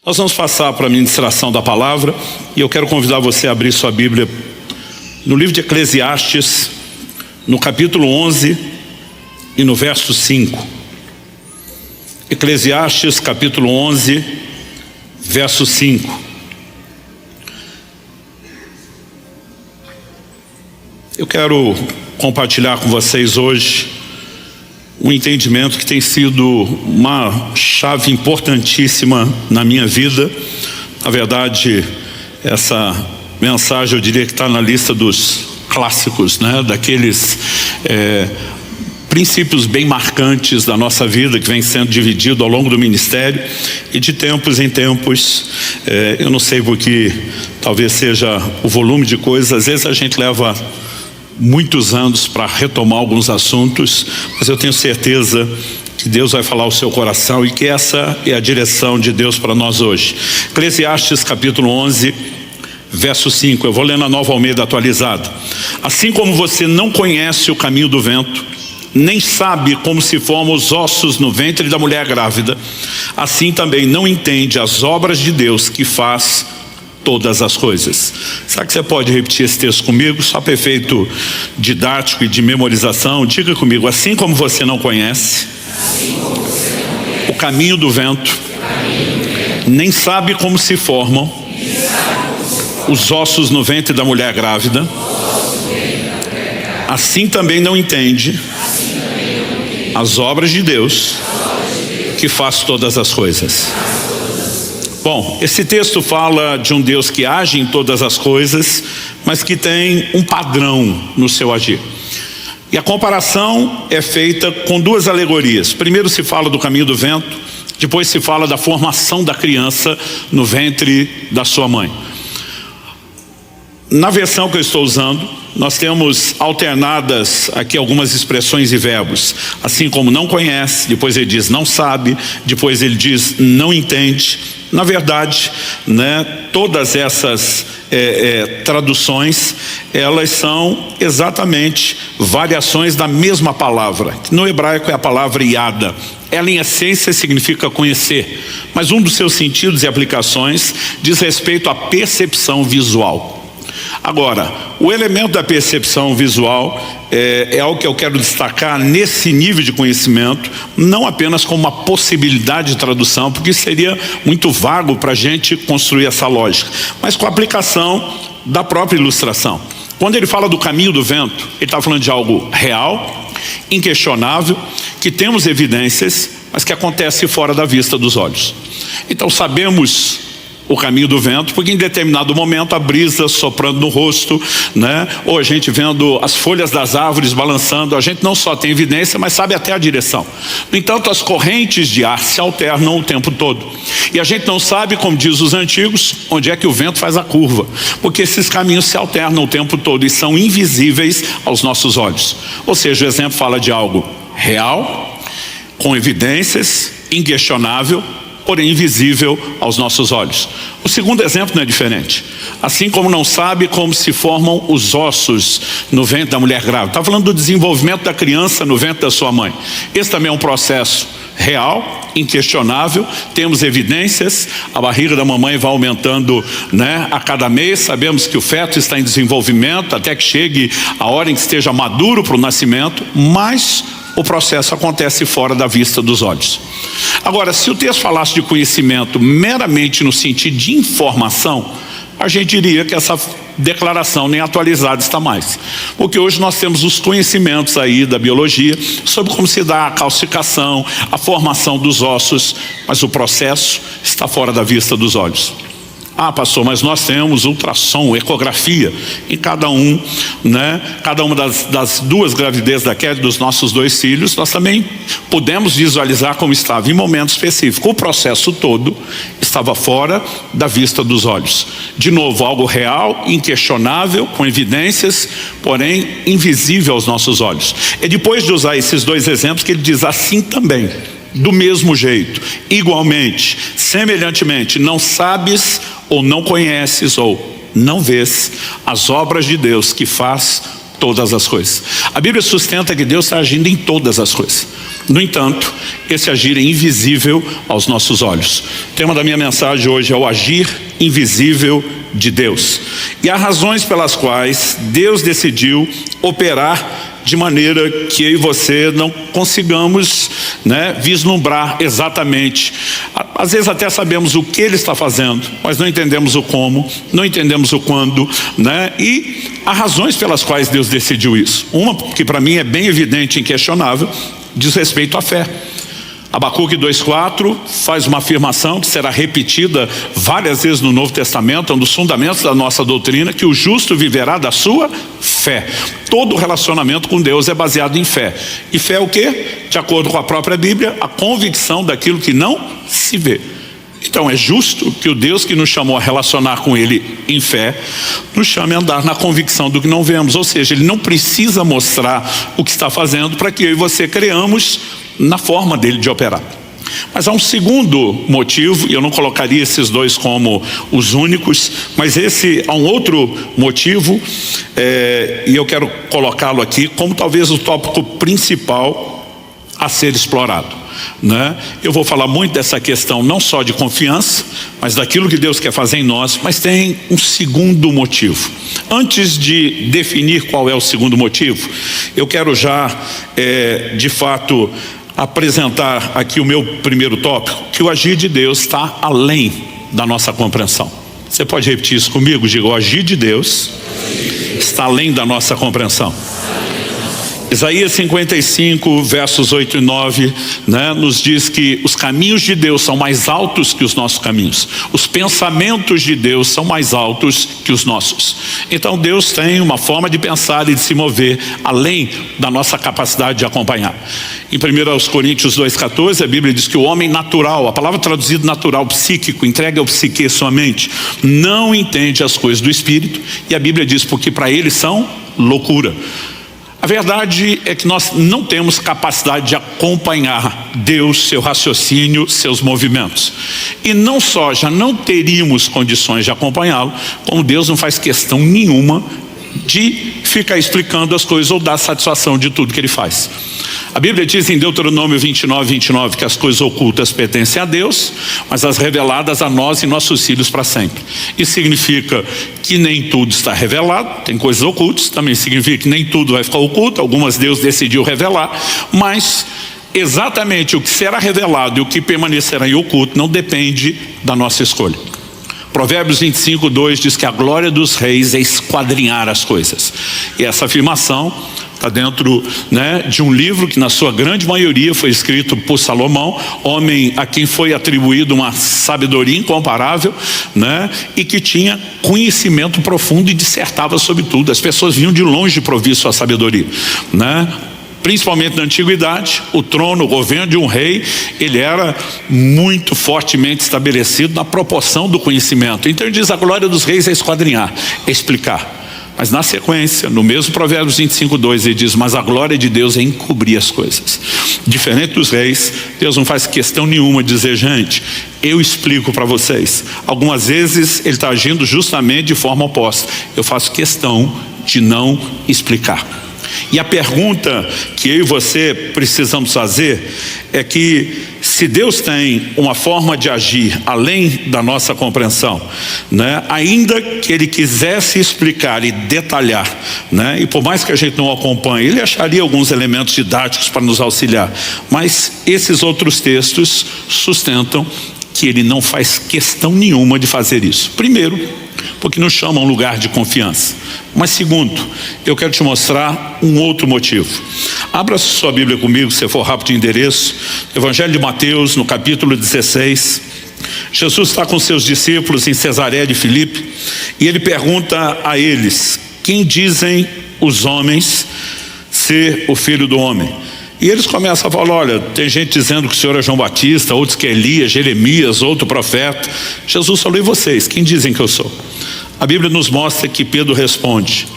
Nós vamos passar para a ministração da palavra e eu quero convidar você a abrir sua Bíblia no livro de Eclesiastes, no capítulo 11 e no verso 5. Eclesiastes, capítulo 11, verso 5. Eu quero compartilhar com vocês hoje um entendimento que tem sido uma chave importantíssima na minha vida. Na verdade, essa mensagem eu diria que está na lista dos clássicos, né? Daqueles princípios bem marcantes da nossa vida, que vem sendo dividido ao longo do ministério, e de tempos em tempos, eu não sei porque, talvez seja o volume de coisas, às vezes a gente leva muitos anos para retomar alguns assuntos, mas eu tenho certeza que Deus vai falar ao seu coração e que essa é a direção de Deus para nós hoje. Eclesiastes capítulo 11, verso 5, eu vou ler na Nova Almeida atualizada. Assim como você não conhece o caminho do vento, nem sabe como se formam os ossos no ventre da mulher grávida, assim também não entende as obras de Deus que faz todas as coisas. Será que você pode repetir esse texto comigo? Só para efeito didático e de memorização. Diga comigo: assim como você não conhece o caminho do vento, nem sabe como se formam os ossos no ventre da mulher grávida, assim também não entende as obras de Deus que faz todas as coisas. Bom, esse texto fala de um Deus que age em todas as coisas, mas que tem um padrão no seu agir. E a comparação é feita com duas alegorias. Primeiro se fala do caminho do vento, depois se fala da formação da criança no ventre da sua mãe. Na versão que eu estou usando, nós temos alternadas aqui algumas expressões e verbos. Assim como não conhece, depois ele diz não sabe, depois ele diz não entende. Na verdade, todas essas traduções, elas são exatamente variações da mesma palavra. No hebraico é a palavra yada. Ela em essência significa conhecer, mas um dos seus sentidos e aplicações diz respeito à percepção visual. Agora, o elemento da percepção visual é algo que eu quero destacar nesse nível de conhecimento, não apenas como uma possibilidade de tradução, porque seria muito vago para a gente construir essa lógica, mas com a aplicação da própria ilustração. Quando ele fala do caminho do vento, ele está falando de algo real, inquestionável, que temos evidências, mas que acontece fora da vista dos olhos. Então sabemos o caminho do vento, porque em determinado momento a brisa soprando no rosto, ou a gente vendo as folhas das árvores balançando, a gente não só tem evidência, mas sabe até a direção. No entanto, as correntes de ar se alternam o tempo todo. E a gente não sabe, como diz os antigos, onde é que o vento faz a curva, porque esses caminhos se alternam o tempo todo e são invisíveis aos nossos olhos. Ou seja, o exemplo fala de algo real, com evidências, inquestionável, porém invisível aos nossos olhos. O segundo exemplo não é diferente. Assim como não sabe como se formam os ossos no ventre da mulher grávida. Está falando do desenvolvimento da criança no ventre da sua mãe. Esse também é um processo real, inquestionável, temos evidências, a barriga da mamãe vai aumentando a cada mês, sabemos que o feto está em desenvolvimento até que chegue a hora em que esteja maduro para o nascimento, mas o processo acontece fora da vista dos olhos. Agora, se o texto falasse de conhecimento meramente no sentido de informação, a gente diria que essa declaração nem atualizada está mais. Porque hoje nós temos os conhecimentos aí da biologia sobre como se dá a calcificação, a formação dos ossos, mas o processo está fora da vista dos olhos. Ah, pastor, mas nós temos ultrassom, ecografia em cada uma das duas gravidezes da Kelly, dos nossos dois filhos, nós também pudemos visualizar como estava em momento específico. O processo todo estava fora da vista dos olhos. De novo, algo real, inquestionável, com evidências, porém invisível aos nossos olhos. E depois de usar esses dois exemplos, que ele diz assim também, do mesmo jeito, igualmente, semelhantemente, não sabes ou não conheces ou não vês as obras de Deus que faz todas as coisas. A Bíblia sustenta que Deus está agindo em todas as coisas. No entanto, esse agir é invisível aos nossos olhos. O tema da minha mensagem hoje é o agir invisível de Deus. E há razões pelas quais Deus decidiu operar de maneira que eu e você não consigamos, vislumbrar exatamente. Às vezes até sabemos o que Ele está fazendo, mas não entendemos o como, não entendemos o quando, E há razões pelas quais Deus decidiu isso. Uma que para mim é bem evidente e inquestionável, diz respeito à fé. Abacuque 2,4 faz uma afirmação que será repetida várias vezes no Novo Testamento, é um dos fundamentos da nossa doutrina, que o justo viverá da sua fé. Todo relacionamento com Deus é baseado em fé. E fé é o quê? De acordo com a própria Bíblia, a convicção daquilo que não se vê. Então é justo que o Deus que nos chamou a relacionar com Ele em fé, nos chame a andar na convicção do que não vemos. Ou seja, Ele não precisa mostrar o que está fazendo para que eu e você creamos na forma dele de operar. Mas há um segundo motivo, e eu não colocaria esses dois como os únicos, mas há um outro motivo, e eu quero colocá-lo aqui como talvez o tópico principal a ser explorado. Eu vou falar muito dessa questão não só de confiança, mas daquilo que Deus quer fazer em nós, mas tem um segundo motivo. Antes de definir qual é o segundo motivo, eu quero já, de fato, apresentar aqui o meu primeiro tópico, que o agir de Deus está além da nossa compreensão. Você pode repetir isso comigo? Diga: o agir de Deus está além da nossa compreensão. Isaías 55, versos 8 e 9, nos diz que os caminhos de Deus são mais altos que os nossos caminhos. Os pensamentos de Deus são mais altos que os nossos. Então Deus tem uma forma de pensar e de se mover além da nossa capacidade de acompanhar. Em 1 Coríntios 2,14, a Bíblia diz que o homem natural, a palavra traduzida natural, psíquico, entregue ao psique sua mente, não entende as coisas do Espírito, e a Bíblia diz porque para ele são loucura. A verdade é que nós não temos capacidade de acompanhar Deus, seu raciocínio, seus movimentos. E não só já não teríamos condições de acompanhá-lo, como Deus não faz questão nenhuma de ficar explicando as coisas ou dar satisfação de tudo que Ele faz. A Bíblia diz em Deuteronômio 29 que as coisas ocultas pertencem a Deus, mas as reveladas a nós e nossos filhos para sempre. Isso significa que nem tudo está revelado, tem coisas ocultas, também significa que nem tudo vai ficar oculto, algumas Deus decidiu revelar, mas exatamente o que será revelado e o que permanecerá em oculto não depende da nossa escolha. Provérbios 25:2 diz que a glória dos reis é esquadrinhar as coisas. E essa afirmação está dentro de um livro que na sua grande maioria foi escrito por Salomão, homem a quem foi atribuído uma sabedoria incomparável, e que tinha conhecimento profundo e dissertava sobre tudo. As pessoas vinham de longe para ouvir sua sabedoria, Principalmente na antiguidade, o trono, o governo de um rei, ele era muito fortemente estabelecido na proporção do conhecimento. Então ele diz: a glória dos reis é esquadrinhar, é explicar. Mas na sequência, no mesmo Provérbios 25:2, ele diz: mas a glória de Deus é encobrir as coisas. Diferente dos reis, Deus não faz questão nenhuma de dizer: gente, eu explico para vocês. Algumas vezes ele está agindo justamente de forma oposta. Eu faço questão de não explicar. E a pergunta que eu e você precisamos fazer é que se Deus tem uma forma de agir além da nossa compreensão, ainda que Ele quisesse explicar e detalhar, e por mais que a gente não acompanhe, Ele acharia alguns elementos didáticos para nos auxiliar, mas esses outros textos sustentam que Ele não faz questão nenhuma de fazer isso. Primeiro, porque nos chama a um lugar de confiança. Mas segundo, eu quero te mostrar um outro motivo. Abra sua Bíblia comigo, se for rápido de endereço. Evangelho de Mateus, no capítulo 16. Jesus está com seus discípulos em Cesareia de Filipe, e ele pergunta a eles: quem dizem os homens ser o Filho do Homem? E eles começam a falar: olha, tem gente dizendo que o Senhor é João Batista, outros que é Elias, Jeremias, outro profeta. Jesus falou: e vocês, quem dizem que eu sou? A Bíblia nos mostra que Pedro responde: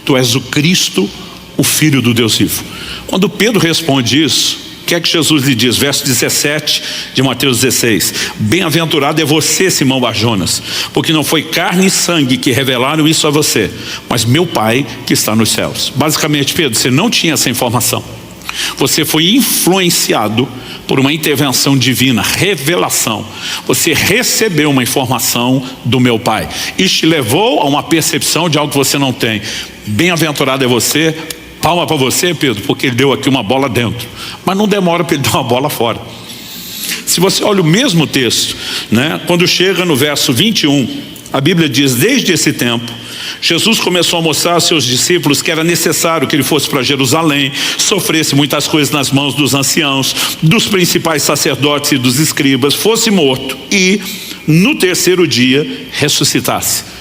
tu és o Cristo, o Filho do Deus vivo. Quando Pedro responde isso, o que é que Jesus lhe diz? Verso 17 de Mateus 16. Bem-aventurado é você, Simão Bar-Jonas, porque não foi carne e sangue que revelaram isso a você, mas meu Pai que está nos céus. Basicamente, Pedro, você não tinha essa informação. Você foi influenciado por uma intervenção divina, revelação. Você recebeu uma informação do meu Pai. Isso te levou a uma percepção de algo que você não tem. Bem-aventurado é você. Palma para você, Pedro, porque ele deu aqui uma bola dentro. Mas não demora para ele dar uma bola fora. Se você olha o mesmo texto, né, quando chega no verso 21, a Bíblia diz, desde esse tempo, Jesus começou a mostrar aos seus discípulos que era necessário que ele fosse para Jerusalém, sofresse muitas coisas nas mãos dos anciãos, dos principais sacerdotes e dos escribas, fosse morto e no terceiro dia ressuscitasse.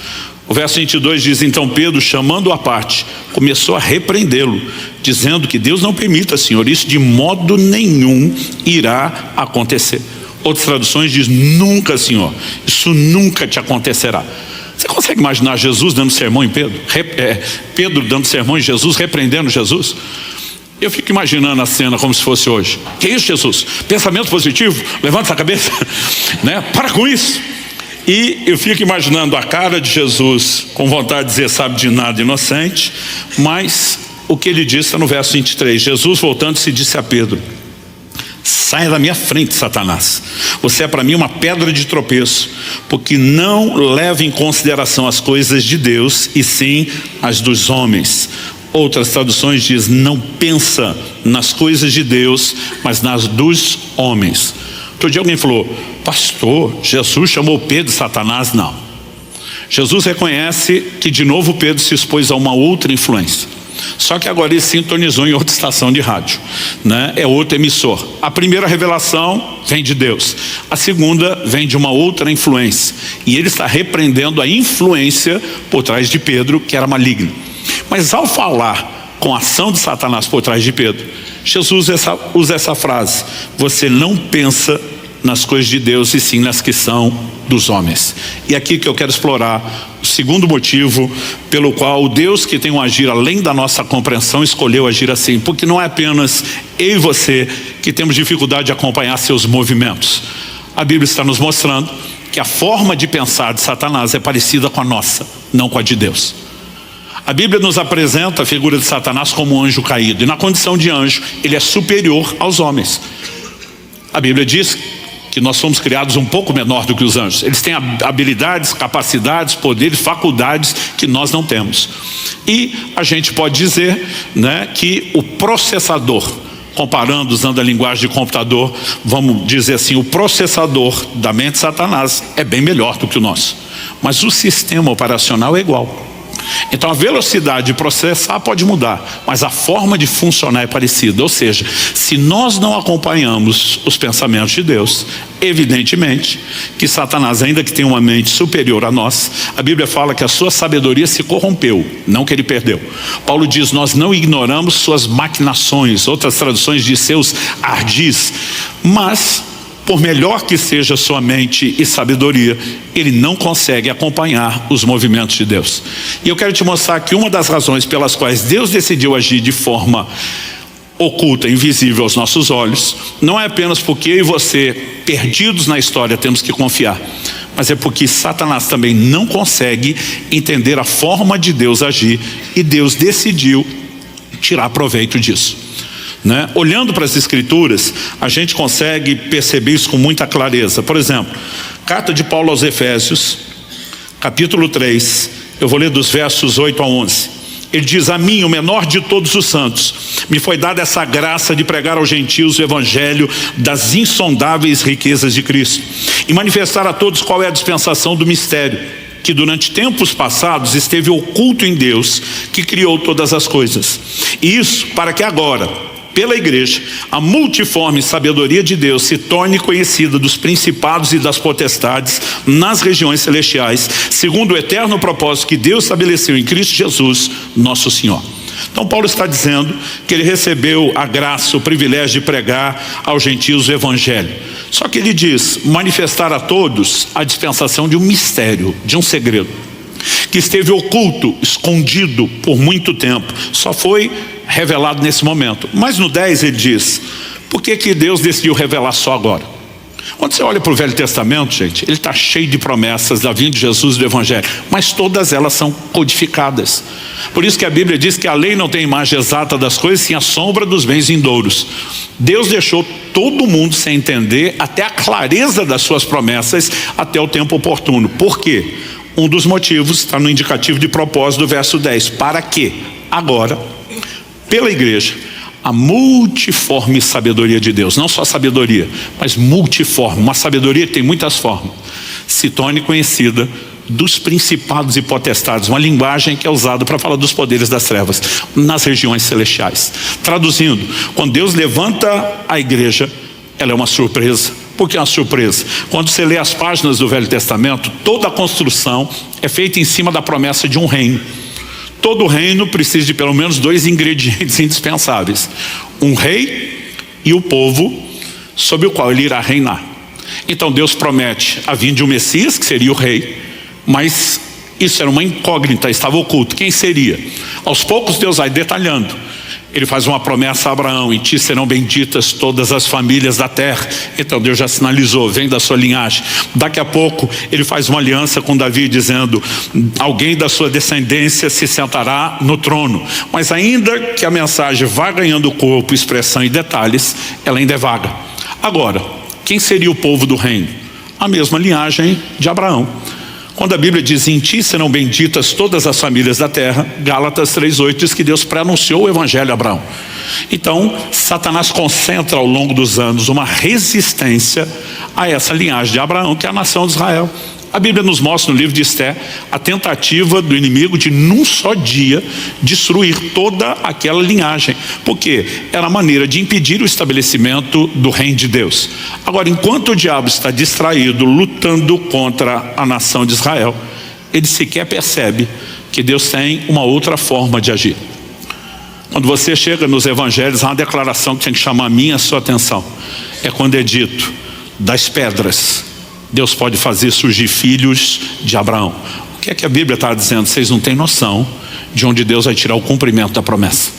O verso 22 diz, então Pedro, chamando-o à parte, começou a repreendê-lo, dizendo que Deus não permita, Senhor, isso de modo nenhum irá acontecer. Outras traduções dizem, nunca, Senhor, isso nunca te acontecerá. Você consegue imaginar Jesus dando sermão em Pedro? Pedro dando sermão em Jesus, repreendendo Jesus? Eu fico imaginando a cena como se fosse hoje. Que isso, Jesus? Pensamento positivo? Levanta essa cabeça. Né? Para com isso. E eu fico imaginando a cara de Jesus com vontade de dizer, sabe de nada, inocente. Mas o que ele disse está no verso 23. Jesus, voltando-se, disse a Pedro, saia da minha frente, Satanás. Você é para mim uma pedra de tropeço, porque não leva em consideração as coisas de Deus, e sim as dos homens. Outras traduções dizem, não pensa nas coisas de Deus, mas nas dos homens. Outro dia alguém falou, pastor, Jesus chamou Pedro de Satanás? Não. Jesus reconhece que de novo Pedro se expôs a uma outra influência. Só que agora ele sintonizou em outra estação de rádio, né? É outro emissor. A primeira revelação vem de Deus. A segunda vem de uma outra influência. E ele está repreendendo a influência por trás de Pedro, que era maligna. Mas ao falar com a ação de Satanás por trás de Pedro, Jesus usa essa frase, você não pensa nas coisas de Deus e sim nas que são dos homens. E aqui que eu quero explorar o segundo motivo pelo qual o Deus que tem um agir além da nossa compreensão escolheu agir assim, porque não é apenas eu e você que temos dificuldade de acompanhar seus movimentos. A Bíblia está nos mostrando que a forma de pensar de Satanás é parecida com a nossa, não com a de Deus. A Bíblia nos apresenta a figura de Satanás como um anjo caído, e na condição de anjo ele é superior aos homens. A Bíblia diz que nós somos criados um pouco menor do que os anjos. Eles têm habilidades, capacidades, poderes, faculdades que nós não temos. E a gente pode dizer, né, que o processador, comparando, usando a linguagem de computador, vamos dizer assim, o processador da mente de Satanás é bem melhor do que o nosso. Mas o sistema operacional é igual. Então a velocidade de processar pode mudar, mas a forma de funcionar é parecida. Ou seja, se nós não acompanhamos os pensamentos de Deus, evidentemente que Satanás, ainda que tenha uma mente superior a nós, a Bíblia fala que a sua sabedoria se corrompeu, não que ele perdeu. Paulo diz, nós não ignoramos suas maquinações, outras traduções diz seus ardis, mas por melhor que seja sua mente e sabedoria, ele não consegue acompanhar os movimentos de Deus. E eu quero te mostrar que uma das razões pelas quais Deus decidiu agir de forma oculta, invisível aos nossos olhos, não é apenas porque eu e você, perdidos na história, temos que confiar, mas é porque Satanás também não consegue entender a forma de Deus agir, e Deus decidiu tirar proveito disso. Né? Olhando para as Escrituras, a gente consegue perceber isso com muita clareza. Por exemplo, carta de Paulo aos Efésios, capítulo 3, eu vou ler dos versos 8 a 11. Ele diz, a mim, o menor de todos os santos, me foi dada essa graça de pregar aos gentios o evangelho das insondáveis riquezas de Cristo e manifestar a todos qual é a dispensação do mistério, que durante tempos passados esteve oculto em Deus, que criou todas as coisas. E isso para que agora, pela igreja, a multiforme sabedoria de Deus se torne conhecida dos principados e das potestades nas regiões celestiais, segundo o eterno propósito que Deus estabeleceu em Cristo Jesus, nosso Senhor. Então Paulo está dizendo que ele recebeu a graça, o privilégio de pregar aos gentios o evangelho. Só que ele diz, manifestar a todos a dispensação de um mistério, de um segredo, que esteve oculto, escondido por muito tempo, só foi revelado nesse momento. Mas no 10 ele diz, Por que Deus decidiu revelar só agora? Quando você olha para o Velho Testamento, gente, ele está cheio de promessas da vinda de Jesus e do Evangelho, mas todas elas são codificadas. Por isso que a Bíblia diz que a lei não tem imagem exata das coisas, sim a sombra dos bens vindouros. Deus deixou todo mundo sem entender até a clareza das suas promessas até o tempo oportuno. Por quê? Um dos motivos está no indicativo de propósito do verso 10. Para que agora, pela igreja, a multiforme sabedoria de Deus, não só sabedoria, mas multiforme, uma sabedoria que tem muitas formas, se torne conhecida dos principados e potestades, uma linguagem que é usada para falar dos poderes das trevas nas regiões celestiais. Traduzindo, quando Deus levanta a igreja, ela é uma surpresa. Por que é uma surpresa? Quando você lê as páginas do Velho Testamento, toda a construção é feita em cima da promessa de um reino. Todo reino precisa de pelo menos 2 ingredientes indispensáveis: um rei e o povo sobre o qual ele irá reinar. Então Deus promete a vinda de um Messias, que seria o rei, mas isso era uma incógnita, estava oculto. Quem seria? Aos poucos Deus vai detalhando. Ele faz uma promessa a Abraão: em ti serão benditas todas as famílias da terra. Então Deus já sinalizou, vem da sua linhagem. Daqui a pouco ele faz uma aliança com Davi, dizendo: alguém da sua descendência se sentará no trono. Mas ainda que a mensagem vá ganhando corpo, expressão e detalhes, ela ainda é vaga. Agora, quem seria o povo do reino? A mesma linhagem de Abraão. Quando a Bíblia diz: em ti serão benditas todas as famílias da terra, Gálatas 3:8 diz que Deus pré-anunciou o evangelho a Abraão. Então Satanás concentra ao longo dos anos uma resistência a essa linhagem de Abraão, que é a nação de Israel. A Bíblia nos mostra no livro de Esther a tentativa do inimigo de num só dia destruir toda aquela linhagem, porque era a maneira de impedir o estabelecimento do reino de Deus. Agora, enquanto o diabo está distraído lutando contra a nação de Israel, ele sequer percebe que Deus tem uma outra forma de agir. Quando você chega nos evangelhos, há uma declaração que tem que chamar a minha e a sua atenção. É quando é dito: das pedras Deus pode fazer surgir filhos de Abraão. O que é que a Bíblia está dizendo? Vocês não têm noção de onde Deus vai tirar o cumprimento da promessa.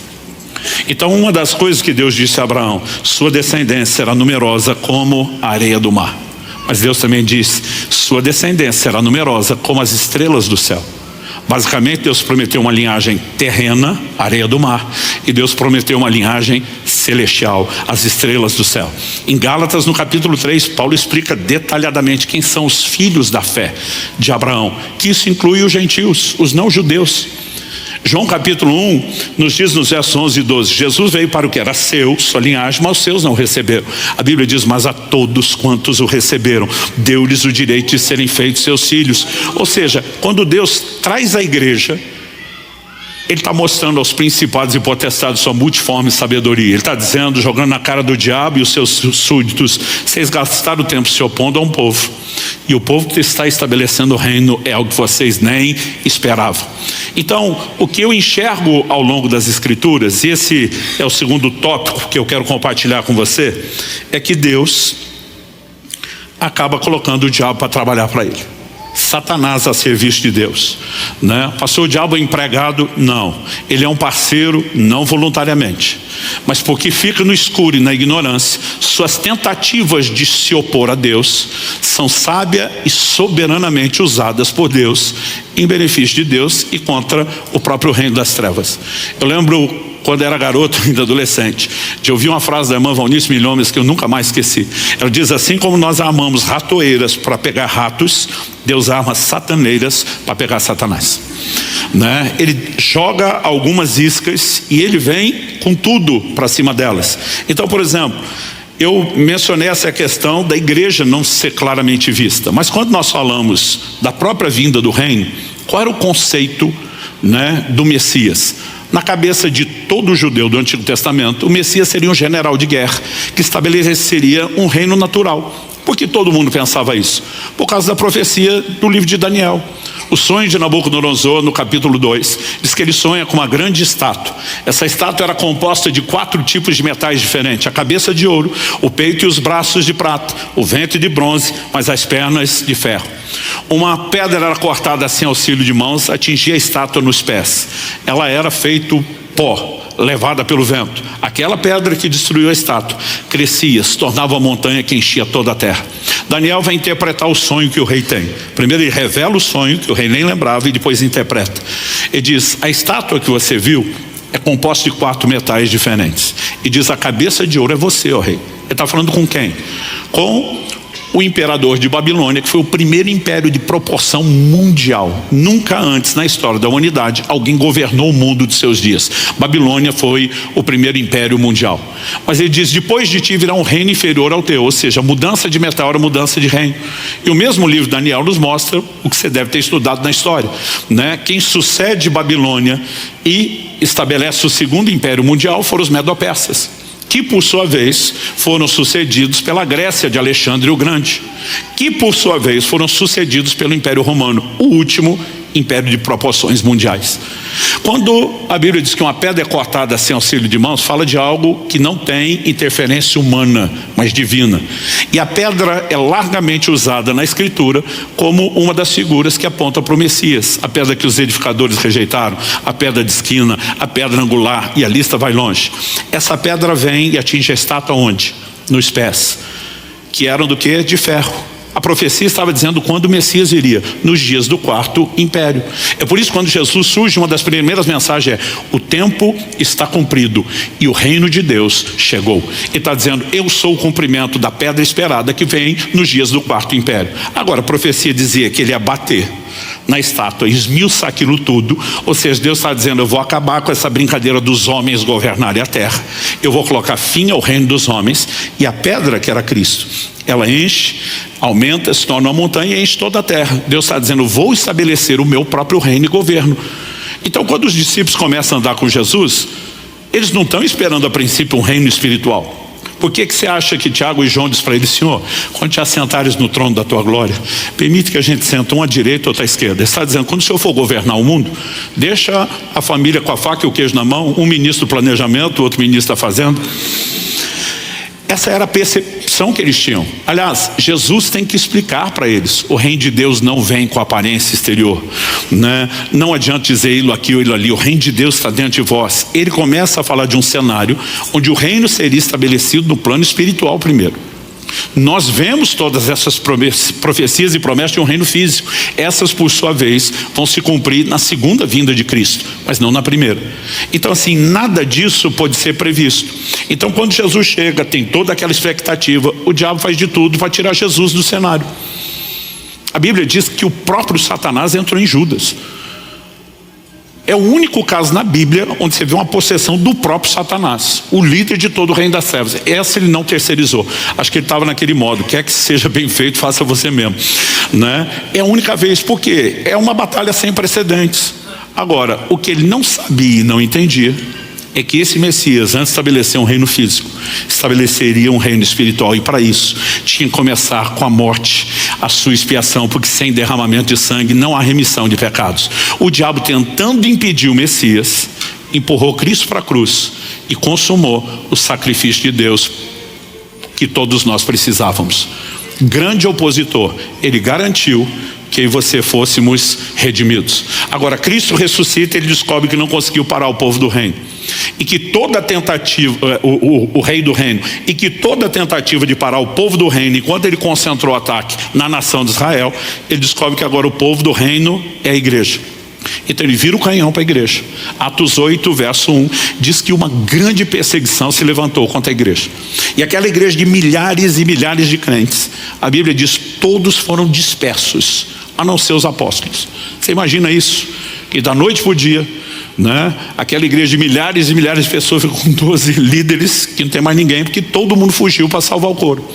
Então, uma das coisas que Deus disse a Abraão: sua descendência será numerosa como a areia do mar. Mas Deus também disse: sua descendência será numerosa como as estrelas do céu. Basicamente, Deus prometeu uma linhagem terrena, areia do mar, e Deus prometeu uma linhagem celestial, as estrelas do céu. Em Gálatas, no capítulo 3, Paulo explica detalhadamente quem são os filhos da fé de Abraão, que isso inclui os gentios, os não-judeus. João capítulo 1 nos diz nos versos 11 e 12: Jesus veio para o que era seu, sua linhagem, mas os seus não receberam. A Bíblia diz: mas a todos quantos o receberam, deu-lhes o direito de serem feitos seus filhos. Ou seja, quando Deus traz a igreja, Ele está mostrando aos principados e potestades sua multiforme sabedoria. Ele está dizendo, jogando na cara do diabo e os seus súditos: vocês gastaram o tempo se opondo a um povo, e o povo que está estabelecendo o reino é algo que vocês nem esperavam. Então, o que eu enxergo ao longo das escrituras, e esse é o segundo tópico que eu quero compartilhar com você, é que Deus acaba colocando o diabo para trabalhar para ele. Satanás a serviço de Deus, né? Passou o diabo empregado? Não. Ele é um parceiro, não voluntariamente, mas porque fica no escuro e na ignorância, suas tentativas de se opor a Deus são sábia e soberanamente usadas por Deus em benefício de Deus e contra o próprio reino das trevas. Eu lembro, quando era garoto, ainda adolescente, de ouvir uma frase da irmã Valnice Milhomes que eu nunca mais esqueci. Ela diz: assim como nós armamos ratoeiras para pegar ratos, Deus arma sataneiras para pegar Satanás, né? Ele joga algumas iscas e ele vem com tudo para cima delas. Então, por exemplo, eu mencionei essa questão da igreja não ser claramente vista, mas quando nós falamos da própria vinda do reino, qual era o conceito, né, do Messias? Na cabeça de todo judeu do Antigo Testamento, o Messias seria um general de guerra que estabeleceria um reino natural. Por que todo mundo pensava isso? Por causa da profecia do livro de Daniel. O sonho de Nabucodonosor, no capítulo 2, diz que ele sonha com uma grande estátua. Essa estátua era composta de 4 tipos de metais diferentes: a cabeça de ouro, o peito e os braços de prata, o ventre de bronze, mas as pernas de ferro. Uma pedra era cortada assim ao auxílio de mãos, atingia a estátua nos pés. Ela era feito pó, levada pelo vento. Aquela pedra que destruiu a estátua crescia, se tornava uma montanha que enchia toda a terra. Daniel vai interpretar o sonho que o rei tem. Primeiro ele revela o sonho, que o rei nem lembrava, e depois interpreta. Ele diz: a estátua que você viu é composta de 4 metais diferentes. E diz: a cabeça de ouro é você, ó rei. Ele está falando com quem? Com o imperador de Babilônia, que foi o primeiro império de proporção mundial. Nunca antes na história da humanidade alguém governou o mundo de seus dias. Babilônia foi o primeiro império mundial. Mas ele diz: depois de ti virá um reino inferior ao teu, ou seja, mudança de metal, mudança de reino. E o mesmo livro de Daniel nos mostra o que você deve ter estudado na história, né? Quem sucede Babilônia e estabelece o segundo império mundial foram os medo-persas, que por sua vez foram sucedidos pela Grécia de Alexandre o Grande, que por sua vez foram sucedidos pelo Império Romano, o último império de proporções mundiais. Quando a Bíblia diz que uma pedra é cortada sem auxílio de mãos, fala de algo que não tem interferência humana, mas divina. E a pedra é largamente usada na Escritura como uma das figuras que aponta para o Messias. A pedra que os edificadores rejeitaram, a pedra de esquina, a pedra angular, e a lista vai longe. Essa pedra vem e atinge a estátua onde? Nos pés, que eram do quê? De ferro. A profecia estava dizendo quando o Messias iria, nos dias do 4º império. É por isso que quando Jesus surge, uma das primeiras mensagens é: o tempo está cumprido e o reino de Deus chegou. Ele está dizendo: eu sou o cumprimento da pedra esperada que vem nos dias do 4º império. Agora, a profecia dizia que ele ia bater na estátua, esmiuçar aquilo tudo. Ou seja, Deus está dizendo: eu vou acabar com essa brincadeira dos homens governarem a terra, eu vou colocar fim ao reino dos homens. E a pedra, que era Cristo, ela enche, aumenta, se torna uma montanha e enche toda a terra. Deus está dizendo: vou estabelecer o meu próprio reino e governo. Então, quando os discípulos começam a andar com Jesus, eles não estão esperando a princípio um reino espiritual. Por que você acha que Tiago e João diz para ele: Senhor, quando te assentares no trono da tua glória, permite que a gente sente um à direita e outro à esquerda? Ele está dizendo: quando o Senhor for governar o mundo, deixa a família com a faca e o queijo na mão, um ministro do planejamento, outro ministro da fazenda. Essa era a percepção que eles tinham. Aliás, Jesus tem que explicar para eles: o reino de Deus não vem com aparência exterior, né? Não adianta dizer ele aqui ou ele ali, o reino de Deus está dentro de vós. Ele começa a falar de um cenário onde o reino seria estabelecido no plano espiritual primeiro. Nós vemos todas essas profecias e promessas de um reino físico. Essas, por sua vez, vão se cumprir na segunda vinda de Cristo, mas não na primeira. Então, assim, nada disso pode ser previsto. Então, quando Jesus chega, tem toda aquela expectativa, o diabo faz de tudo para tirar Jesus do cenário. A Bíblia diz que o próprio Satanás entrou em Judas. É o único caso na Bíblia onde você vê uma possessão do próprio Satanás, o líder de todo o reino das trevas. Essa ele não terceirizou. Acho que ele estava naquele modo: quer que seja bem feito, faça você mesmo, né? É a única vez, porque é uma batalha sem precedentes. Agora, o que ele não sabia e não entendia é que esse Messias, antes de estabelecer um reino físico, estabeleceria um reino espiritual. E para isso tinha que começar com a morte, a sua expiação, porque sem derramamento de sangue não há remissão de pecados. O diabo, tentando impedir o Messias, empurrou Cristo para a cruz e consumou o sacrifício de Deus que todos nós precisávamos. Grande opositor, ele garantiu que eu e você fôssemos redimidos. Agora, Cristo ressuscita, ele descobre que não conseguiu parar o povo do reino, e que toda tentativa, o rei do reino, e que toda tentativa de parar o povo do reino, enquanto ele concentrou o ataque na nação de Israel, ele descobre que agora o povo do reino é a igreja. Então ele vira o canhão para a igreja. Atos 8, verso 1, diz que uma grande perseguição se levantou contra a igreja. E aquela igreja de milhares e milhares de crentes, a Bíblia diz, todos foram dispersos, a não ser os apóstolos. Você imagina isso? Que da noite para o dia, né, aquela igreja de milhares e milhares de pessoas ficou com 12 líderes, que não tem mais ninguém, porque todo mundo fugiu para salvar o coro.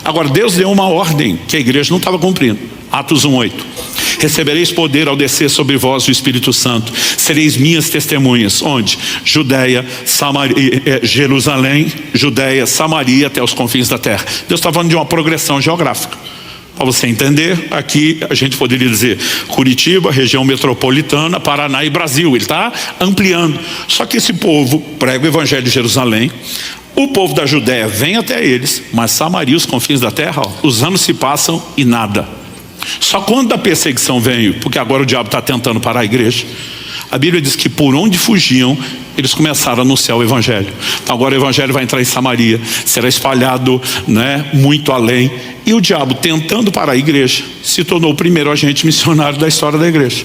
Agora Deus deu uma ordem que a igreja não estava cumprindo. Atos 1:8. Recebereis poder ao descer sobre vós o Espírito Santo. Sereis minhas testemunhas. Onde? Judeia, Samaria, Jerusalém, Judeia, Samaria, até os confins da terra. Deus está falando de uma progressão geográfica. Para você entender, aqui a gente poderia dizer Curitiba, região metropolitana, Paraná e Brasil. Ele está ampliando. Só que esse povo prega o evangelho de Jerusalém. O povo da Judeia vem até eles, mas Samaria, os confins da terra, os anos se passam e nada. Só quando a perseguição veio, porque agora o diabo está tentando parar a igreja, A Bíblia diz que por onde fugiam, eles começaram a anunciar o Evangelho. Então agora o Evangelho vai entrar em Samaria, será espalhado, muito além. E o diabo, tentando parar a igreja, se tornou o primeiro agente missionário da história da igreja.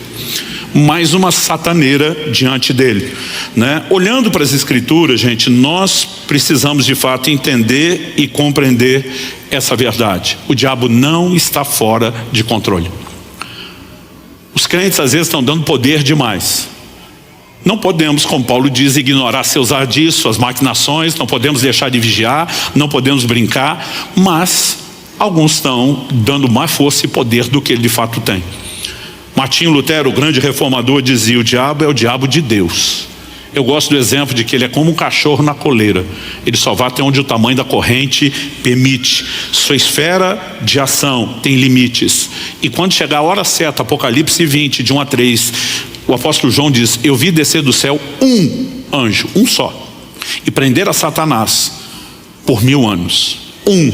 Mais uma sataneira diante dele, Olhando para as escrituras, gente, nós precisamos de fato entender e compreender essa verdade. O diabo não está fora de controle. Os crentes às vezes estão dando poder demais. Não podemos, como Paulo diz, ignorar seus ardis, suas maquinações, não podemos deixar de vigiar, não podemos brincar, mas alguns estão dando mais força e poder do que ele de fato tem. Martinho Lutero, o grande reformador, dizia: o diabo é o diabo de Deus. Eu gosto do exemplo de que ele é como um cachorro na coleira. Ele só vai até onde o tamanho da corrente permite. Sua esfera de ação tem limites. E quando chegar a hora certa, Apocalipse 20, de 1 a 3, o apóstolo João diz: eu vi descer do céu um anjo, um só, e prender a Satanás por 1000 anos.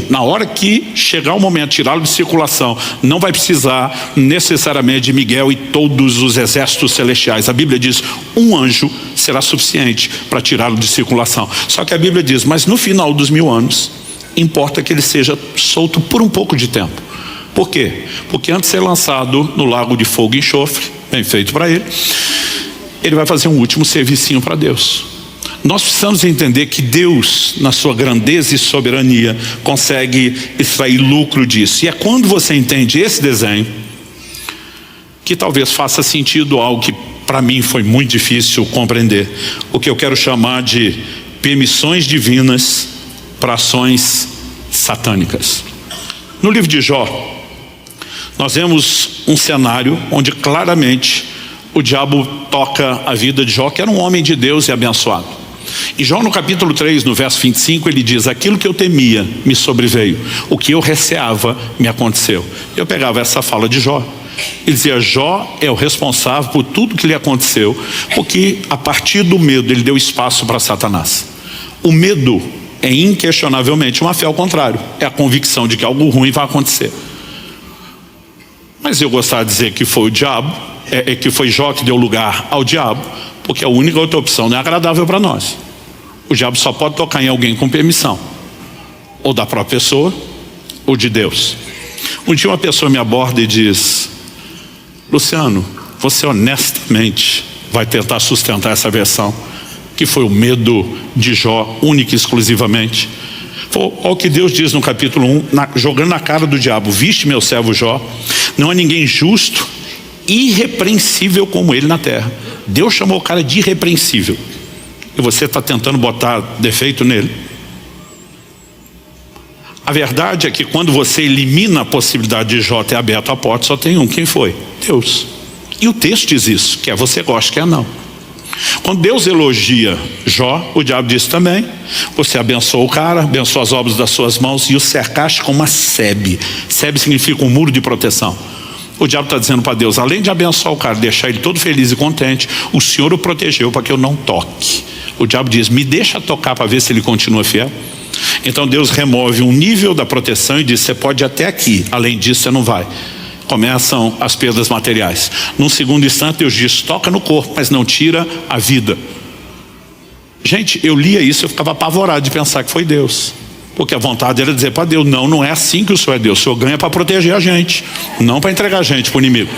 Na hora que chegar o momento de tirá-lo de circulação, não vai precisar necessariamente de Miguel e todos os exércitos celestiais. A Bíblia diz: um anjo será suficiente para tirá-lo de circulação. Só que a Bíblia diz: mas no final dos 1000 anos, importa que ele seja solto por um pouco de tempo. Por quê? Porque antes de ser lançado no lago de fogo e enxofre, bem feito para ele, ele vai fazer um último servicinho para Deus. Nós precisamos entender que Deus, na sua grandeza e soberania, consegue extrair lucro disso. E é quando você entende esse desenho que talvez faça sentido algo que para mim foi muito difícil compreender. O que eu quero chamar de permissões divinas para ações satânicas. No livro de Jó, nós vemos um cenário onde claramente o diabo toca a vida de Jó, que era um homem de Deus e abençoado. Em Jó, no capítulo 3, no verso 25, ele diz: aquilo que eu temia me sobreveio, o que eu receava me aconteceu. Eu pegava essa fala de Jó e dizia: Jó é o responsável por tudo que lhe aconteceu, porque a partir do medo ele deu espaço para Satanás. O medo é inquestionavelmente uma fé ao contrário, é a convicção de que algo ruim vai acontecer. Mas eu gostaria de dizer que foi o diabo, que foi Jó que deu lugar ao diabo, porque a única outra opção não é agradável para nós. O diabo só pode tocar em alguém com permissão, ou da própria pessoa, ou de Deus. Um dia uma pessoa me aborda e diz: Luciano, você honestamente vai tentar sustentar essa versão, que foi o medo de Jó, única e exclusivamente? Olha o que Deus diz no capítulo 1, jogando na cara do diabo: viste meu servo Jó, não há ninguém justo, irrepreensível como ele na terra. Deus chamou o cara de irrepreensível, e você está tentando botar defeito nele. A verdade é que quando você elimina a possibilidade de Jó ter aberto a porta, só tem um. Quem foi? Deus. E o texto diz isso, quer você goste, quer não. Quando Deus elogia Jó, o diabo diz também: você abençoou o cara, abençoou as obras das suas mãos e o cercaste com uma sebe. Sebe significa um muro de proteção. O diabo está dizendo para Deus: além de abençoar o cara, deixar ele todo feliz e contente, o Senhor o protegeu para que eu não toque. O diabo diz: me deixa tocar para ver se ele continua fiel. Então Deus remove um nível da proteção e diz: você pode ir até aqui, além disso você não vai. Começam as perdas materiais. Num segundo instante Deus diz: toca no corpo, mas não tira a vida. Gente, eu lia isso, eu ficava apavorado de pensar que foi Deus, porque a vontade era dizer para Deus: não é assim que o Senhor é Deus. O Senhor ganha para proteger a gente, não para entregar a gente para o inimigo.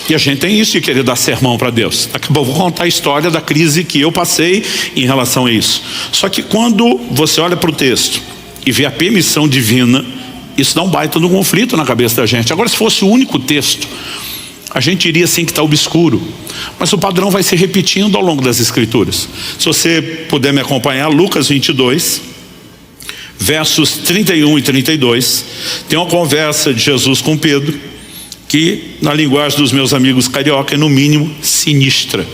E a gente tem isso de querer dar sermão para Deus. Daqui a pouco eu vou contar a história da crise que eu passei em relação a isso. Só que quando você olha para o texto e vê a permissão divina, isso dá um baita no conflito na cabeça da gente. Agora, se fosse o único texto, a gente iria assim que está obscuro. Mas o padrão vai se repetindo ao longo das escrituras. Se você puder me acompanhar, Lucas 22, versos 31 e 32, tem uma conversa de Jesus com Pedro, que na linguagem dos meus amigos carioca é no mínimo sinistra.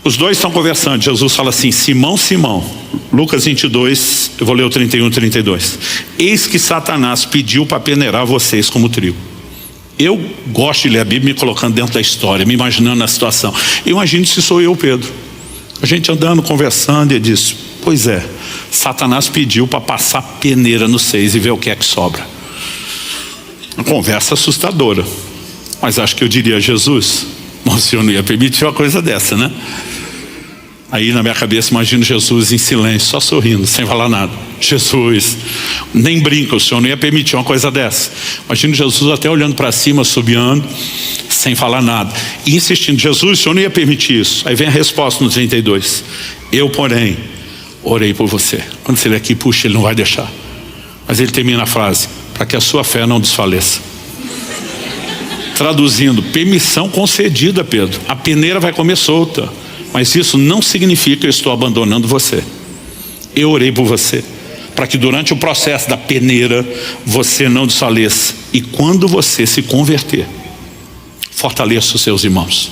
Os dois estão conversando. Jesus fala assim: Simão, Simão, Lucas 22, eu vou ler o 31 e 32. Eis que Satanás pediu para peneirar vocês como trigo. Eu gosto de ler a Bíblia me colocando dentro da história, me imaginando na situação. Imagine se sou eu, Pedro. A gente andando, conversando, e ele diz: pois é, Satanás pediu para passar peneira nos seis e ver o que é que sobra. Uma conversa assustadora. Mas acho que eu diria: Jesus, O Senhor não ia permitir uma coisa dessa, né? Aí na minha cabeça imagino Jesus em silêncio, só sorrindo, sem falar nada. Jesus, nem brinca, o Senhor não ia permitir uma coisa dessa. Imagino Jesus até olhando para cima, assobiando, sem falar nada. E insistindo, Jesus, o Senhor não ia permitir isso. Aí vem a resposta no 32. Eu, porém, orei por você. Quando você lê aqui, puxa, ele não vai deixar. Mas ele termina a frase, para que a sua fé não desfaleça. Traduzindo, permissão concedida, Pedro. A peneira vai comer solta. Mas isso não significa que eu estou abandonando você. Eu orei por você, para que durante o processo da peneira você não desfaleça. E quando você se converter, fortaleça os seus irmãos.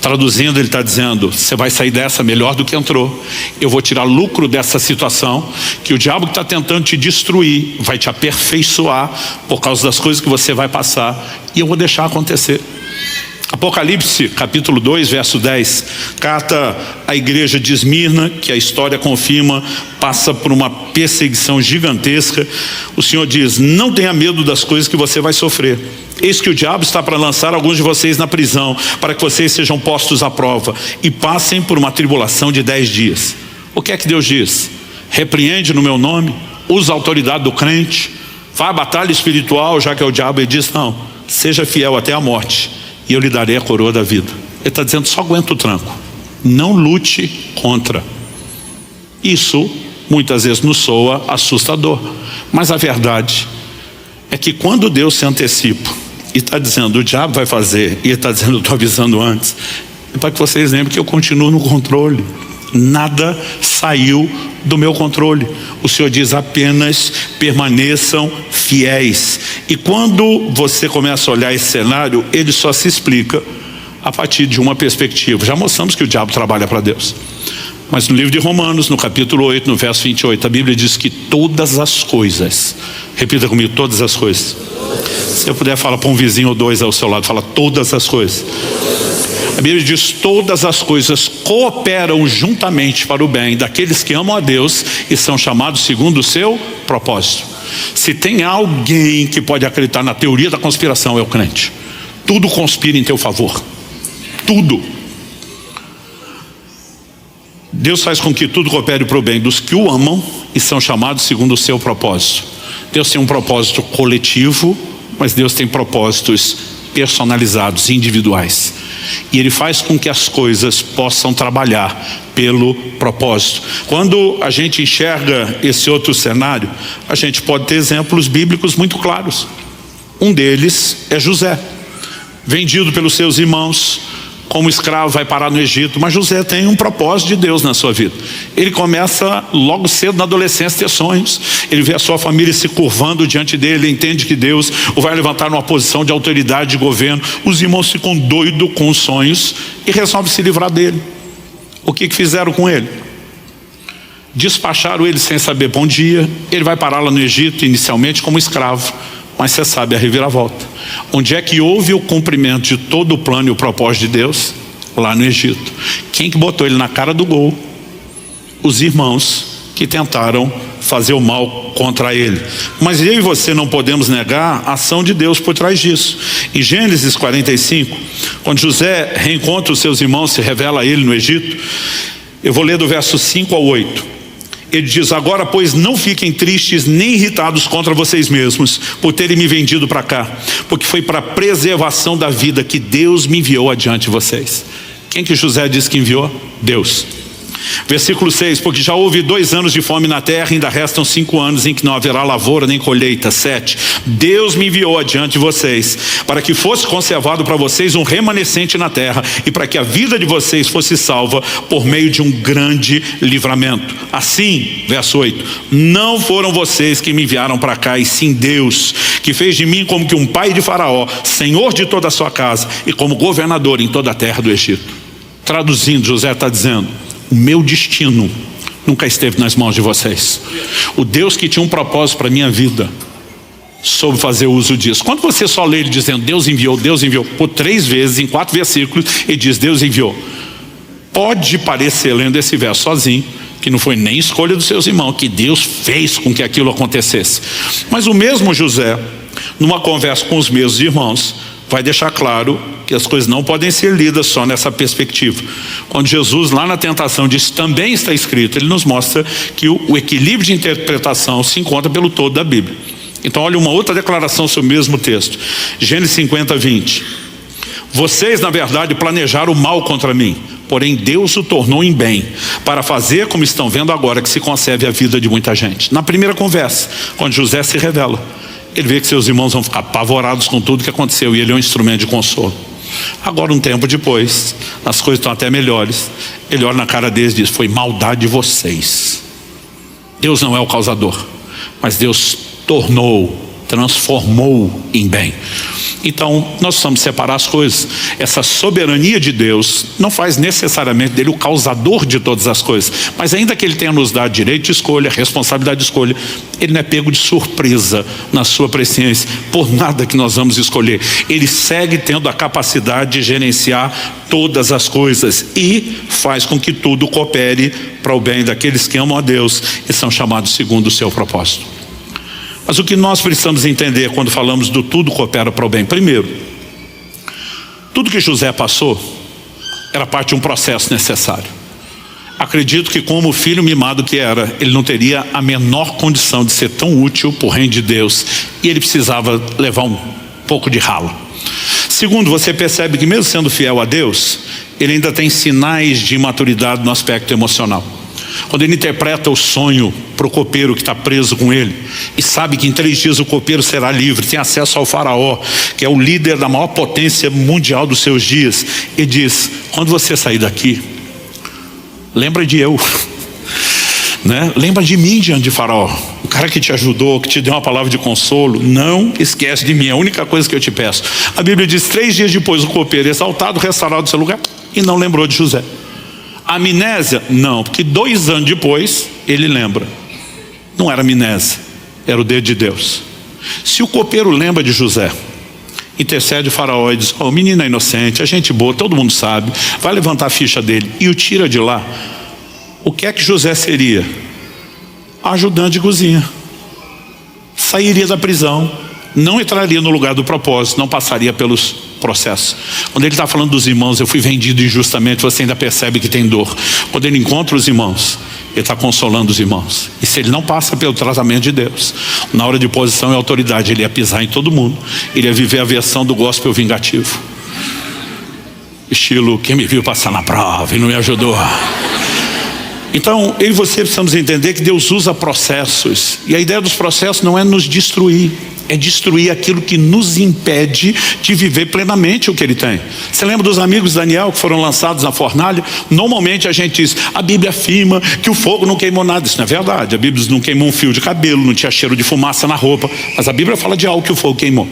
Traduzindo, ele está dizendo, você vai sair dessa melhor do que entrou. Eu vou tirar lucro dessa situação, que o diabo que está tentando te destruir vai te aperfeiçoar por causa das coisas que você vai passar, e eu vou deixar acontecer. Apocalipse, capítulo 2, verso 10, carta à igreja de Esmirna, que a história confirma, passa por uma perseguição gigantesca. O Senhor diz, não tenha medo das coisas que você vai sofrer. Eis que o diabo está para lançar alguns de vocês na prisão, para que vocês sejam postos à prova e passem por uma tribulação de 10 dias. O que é que Deus diz? Repreende no meu nome, usa a autoridade do crente, vai à batalha espiritual, já que é o diabo. Ele diz, não, seja fiel até a morte, e eu lhe darei a coroa da vida. Ele está dizendo, só aguenta o tranco, não lute contra. Isso muitas vezes nos soa assustador, mas a verdade é que quando Deus se antecipa e está dizendo, o diabo vai fazer, e ele está dizendo, eu estou avisando antes, é para que vocês lembrem que eu continuo no controle. Nada saiu do meu controle. O Senhor diz, apenas permaneçam fiéis. E quando você começa a olhar esse cenário, ele só se explica a partir de uma perspectiva. Já mostramos que o diabo trabalha para Deus. Mas no livro de Romanos, no capítulo 8, no verso 28, a Bíblia diz que todas as coisas, repita comigo, todas as coisas. Se eu puder falar para um vizinho ou dois ao seu lado, fala todas as coisas. A Bíblia diz, todas as coisas cooperam juntamente para o bem daqueles que amam a Deus e são chamados segundo o seu propósito. Se tem alguém que pode acreditar na teoria da conspiração, é o crente. Tudo conspira em teu favor. Tudo. Deus faz com que tudo coopere para o bem dos que o amam e são chamados segundo o seu propósito. Deus tem um propósito coletivo, mas Deus tem propósitos personalizados, individuais. E Ele faz com que as coisas possam trabalhar pelo propósito. Quando a gente enxerga esse outro cenário, a gente pode ter exemplos bíblicos muito claros. Um deles é José, vendido pelos seus irmãos como escravo, vai parar no Egito. Mas José tem um propósito de Deus na sua vida. Ele começa logo cedo na adolescência a ter sonhos. Ele vê a sua família se curvando diante dele, ele entende que Deus o vai levantar numa posição de autoridade de governo. Os irmãos ficam doidos com os sonhos e resolvem se livrar dele. O que fizeram com ele? Despacharam ele sem saber bom dia. Ele vai parar lá no Egito inicialmente como escravo, mas você sabe a reviravolta. Onde é que houve o cumprimento de todo o plano e o propósito de Deus? Lá no Egito. Quem que botou ele na cara do gol? Os irmãos que tentaram fazer o mal contra ele. Mas eu e você não podemos negar a ação de Deus por trás disso. Em Gênesis 45, quando José reencontra os seus irmãos, se revela a ele no Egito, eu vou ler do verso 5 ao 8. Ele diz, agora pois não fiquem tristes nem irritados contra vocês mesmos por terem me vendido para cá, porque foi para a preservação da vida que Deus me enviou adiante de vocês. Quem que José disse que enviou? Deus. Versículo 6, porque já houve 2 anos de fome na terra, ainda restam 5 anos em que não haverá lavoura nem colheita. 7, Deus me enviou adiante de vocês, para que fosse conservado para vocês um remanescente na terra, e para que a vida de vocês fosse salva por meio de um grande livramento. Assim, verso 8, não foram vocês que me enviaram para cá, e sim Deus, que fez de mim como que um pai de Faraó, senhor de toda a sua casa, e como governador em toda a terra do Egito. Traduzindo, José está dizendo, o meu destino nunca esteve nas mãos de vocês. O Deus que tinha um propósito para a minha vida soube fazer uso disso. Quando você só lê ele dizendo Deus enviou, por 3 vezes, em 4 versículos, ele diz Deus enviou. Pode parecer, lendo esse verso sozinho, que não foi nem escolha dos seus irmãos, que Deus fez com que aquilo acontecesse. Mas o mesmo José, numa conversa com os meus irmãos, vai deixar claro que as coisas não podem ser lidas só nessa perspectiva. Quando Jesus, lá na tentação, disse também está escrito, ele nos mostra que o equilíbrio de interpretação se encontra pelo todo da Bíblia. Então olha uma outra declaração sobre o mesmo texto. Gênesis 50, 20. Vocês, na verdade, planejaram o mal contra mim, porém Deus o tornou em bem, para fazer, como estão vendo agora, que se conserve a vida de muita gente. Na primeira conversa, quando José se revela, ele vê que seus irmãos vão ficar apavorados com tudo que aconteceu, e ele é um instrumento de consolo. Agora, um tempo depois, as coisas estão até melhores, ele olha na cara deles e diz: foi maldade de vocês. Deus não é o causador, mas Deus transformou em bem. Então nós precisamos separar as coisas. Essa soberania de Deus não faz necessariamente dele o causador de todas as coisas, mas ainda que ele tenha nos dado direito de escolha, responsabilidade de escolha, ele não é pego de surpresa na sua presciência por nada que nós vamos escolher. Ele segue tendo a capacidade de gerenciar todas as coisas e faz com que tudo coopere para o bem daqueles que amam a Deus e são chamados segundo o seu propósito. Mas o que nós precisamos entender quando falamos do tudo coopera para o bem? Primeiro, tudo que José passou era parte de um processo necessário. Acredito que, como filho mimado que era, ele não teria a menor condição de ser tão útil para o reino de Deus, e ele precisava levar um pouco de ralo. Segundo, você percebe que mesmo sendo fiel a Deus, ele ainda tem sinais de imaturidade no aspecto emocional. Quando ele interpreta o sonho para o copeiro que está preso com ele e sabe que em 3 dias o copeiro será livre, tem acesso ao faraó, que é o líder da maior potência mundial dos seus dias, e diz: quando você sair daqui, lembra de eu, né? Lembra de mim diante de faraó, o cara que te ajudou, que te deu uma palavra de consolo. Não esquece de mim, é a única coisa que eu te peço. A Bíblia diz: 3 dias depois o copeiro, exaltado, restaurado do seu lugar, e não lembrou de José. Amnésia? Não, porque 2 anos depois ele lembra. Não era amnésia, era o dedo de Deus. Se o copeiro lembra de José, intercede o faraó e diz: o menino é inocente, é gente boa, todo mundo sabe, vai levantar a ficha dele, e o tira de lá, o que é que José seria? Ajudante de cozinha. Sairia da prisão, não entraria no lugar do propósito, não passaria pelos processos. Quando ele está falando dos irmãos, eu fui vendido injustamente, você ainda percebe que tem dor. Quando ele encontra os irmãos, ele está consolando os irmãos. E se ele não passa pelo tratamento de Deus, na hora de posição e autoridade, ele ia pisar em todo mundo, ele ia viver a versão do gospel vingativo, estilo: quem me viu passar na prova e não me ajudou. Então, eu e você precisamos entender que Deus usa processos, e a ideia dos processos não é nos destruir, é destruir aquilo que nos impede de viver plenamente o que ele tem. Você lembra dos amigos de Daniel que foram lançados na fornalha? Normalmente a gente diz: a Bíblia afirma que o fogo não queimou nada. Isso não é verdade. A Bíblia não queimou um fio de cabelo, não tinha cheiro de fumaça na roupa, mas a Bíblia fala de algo que o fogo queimou.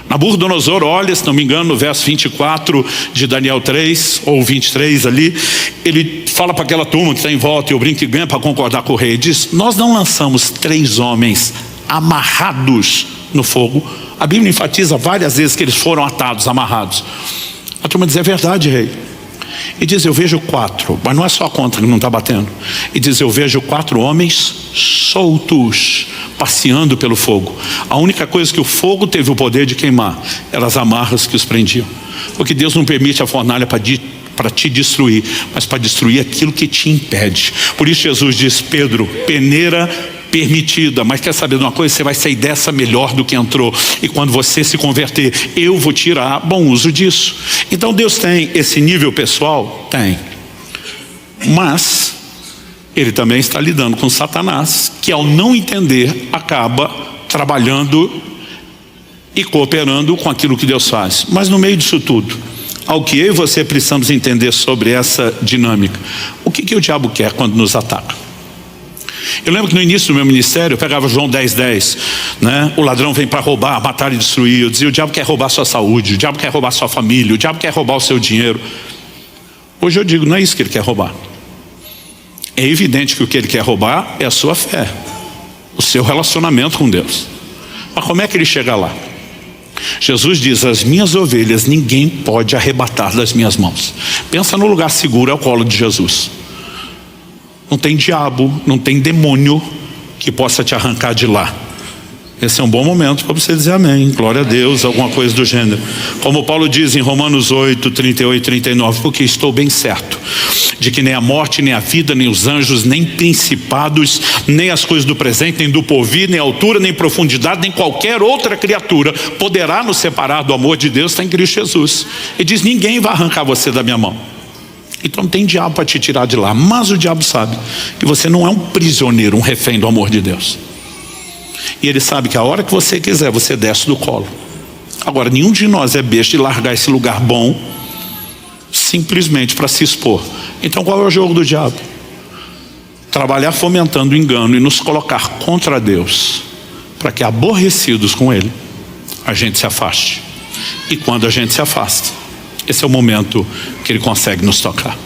Nabucodonosor olha, se não me engano, no verso 24 de Daniel 3, ou 23 ali, ele fala para aquela turma que está em volta, e eu brinco e ganha para concordar com o rei, diz: nós não lançamos 3 homens amarrados no fogo. A Bíblia enfatiza várias vezes que eles foram atados, amarrados. A turma diz: é verdade, rei. E diz: eu vejo 4, mas não é só a conta que não está batendo. E diz: eu vejo 4 homens soltos, passeando pelo fogo. A única coisa que o fogo teve o poder de queimar eram as amarras que os prendiam. Porque Deus não permite a fornalha para te destruir, mas para destruir aquilo que te impede. Por isso Jesus diz: Pedro, peneira permitida, mas quer saber de uma coisa? Você vai sair dessa melhor do que entrou, e quando você se converter, eu vou tirar bom uso disso. Então Deus tem esse nível pessoal? Tem. Mas ele também está lidando com Satanás, que ao não entender, acaba trabalhando e cooperando com aquilo que Deus faz. Mas no meio disso tudo, ao que eu e você precisamos entender sobre essa dinâmica. O que o diabo quer quando nos ataca? Eu lembro que no início do meu ministério eu pegava João 10:10, né? O ladrão vem para roubar, matar e destruir. Eu dizia: o diabo quer roubar a sua saúde, o diabo quer roubar a sua família, o diabo quer roubar o seu dinheiro. Hoje eu digo: não é isso que ele quer roubar. É evidente que o que ele quer roubar é a sua fé, o seu relacionamento com Deus. Mas como é que ele chega lá? Jesus diz: as minhas ovelhas ninguém pode arrebatar das minhas mãos. Pensa no lugar seguro, ao colo de Jesus. Não tem diabo, não tem demônio que possa te arrancar de lá. Esse é um bom momento para você dizer amém, glória a Deus, alguma coisa do gênero. Como Paulo diz em Romanos 8, 38 e 39, porque estou bem certo de que nem a morte, nem a vida, nem os anjos, nem principados, nem as coisas do presente, nem do porvir, nem altura, nem profundidade, nem qualquer outra criatura poderá nos separar do amor de Deus, está em Cristo Jesus. Ele diz, ninguém vai arrancar você da minha mão. Então não tem diabo para te tirar de lá, mas o diabo sabe que você não é um prisioneiro, um refém do amor de Deus. E ele sabe que a hora que você quiser, você desce do colo. Agora, nenhum de nós é besta de largar esse lugar bom simplesmente para se expor. Então qual é o jogo do diabo? Trabalhar fomentando o engano e nos colocar contra Deus, para que, aborrecidos com Ele, a gente se afaste. E quando a gente se afasta, esse é o momento que Ele consegue nos tocar.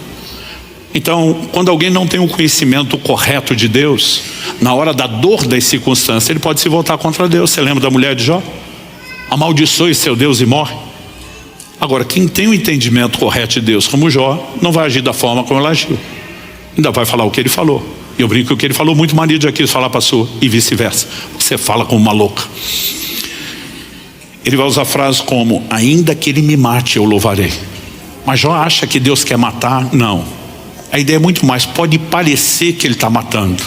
Então, quando alguém não tem o conhecimento correto de Deus, na hora da dor das circunstâncias, ele pode se voltar contra Deus. Você lembra da mulher de Jó? Amaldiçoe seu Deus e morre. Agora, quem tem o entendimento correto de Deus, como Jó, não vai agir da forma como ela agiu. Ainda vai falar o que ele falou. E eu brinco que o que ele falou, muito marido já quis falar para a sua, e vice-versa. Você fala como uma louca. Ele vai usar frases como, ainda que ele me mate, eu louvarei. Mas Jó acha que Deus quer matar? Não. A ideia é muito mais, pode parecer que ele está matando,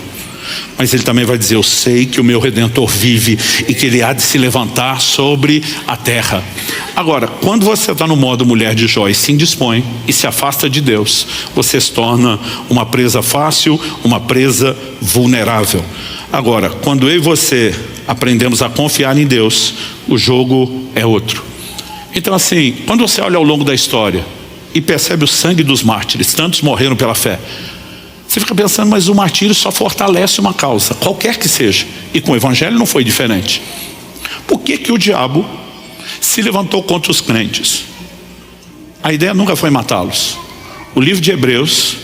mas ele também vai dizer, eu sei que o meu Redentor vive e que ele há de se levantar sobre a terra. Agora, quando você está no modo mulher de Jó e se indispõe e se afasta de Deus, você se torna uma presa fácil, uma presa vulnerável. Agora, quando eu e você aprendemos a confiar em Deus, o jogo é outro. Então assim, quando você olha ao longo da história e percebe o sangue dos mártires, tantos morreram pela fé, você fica pensando, mas o martírio só fortalece uma causa, qualquer que seja. E com o evangelho não foi diferente. Por que que o diabo se levantou contra os crentes? A ideia nunca foi matá-los. O livro de Hebreus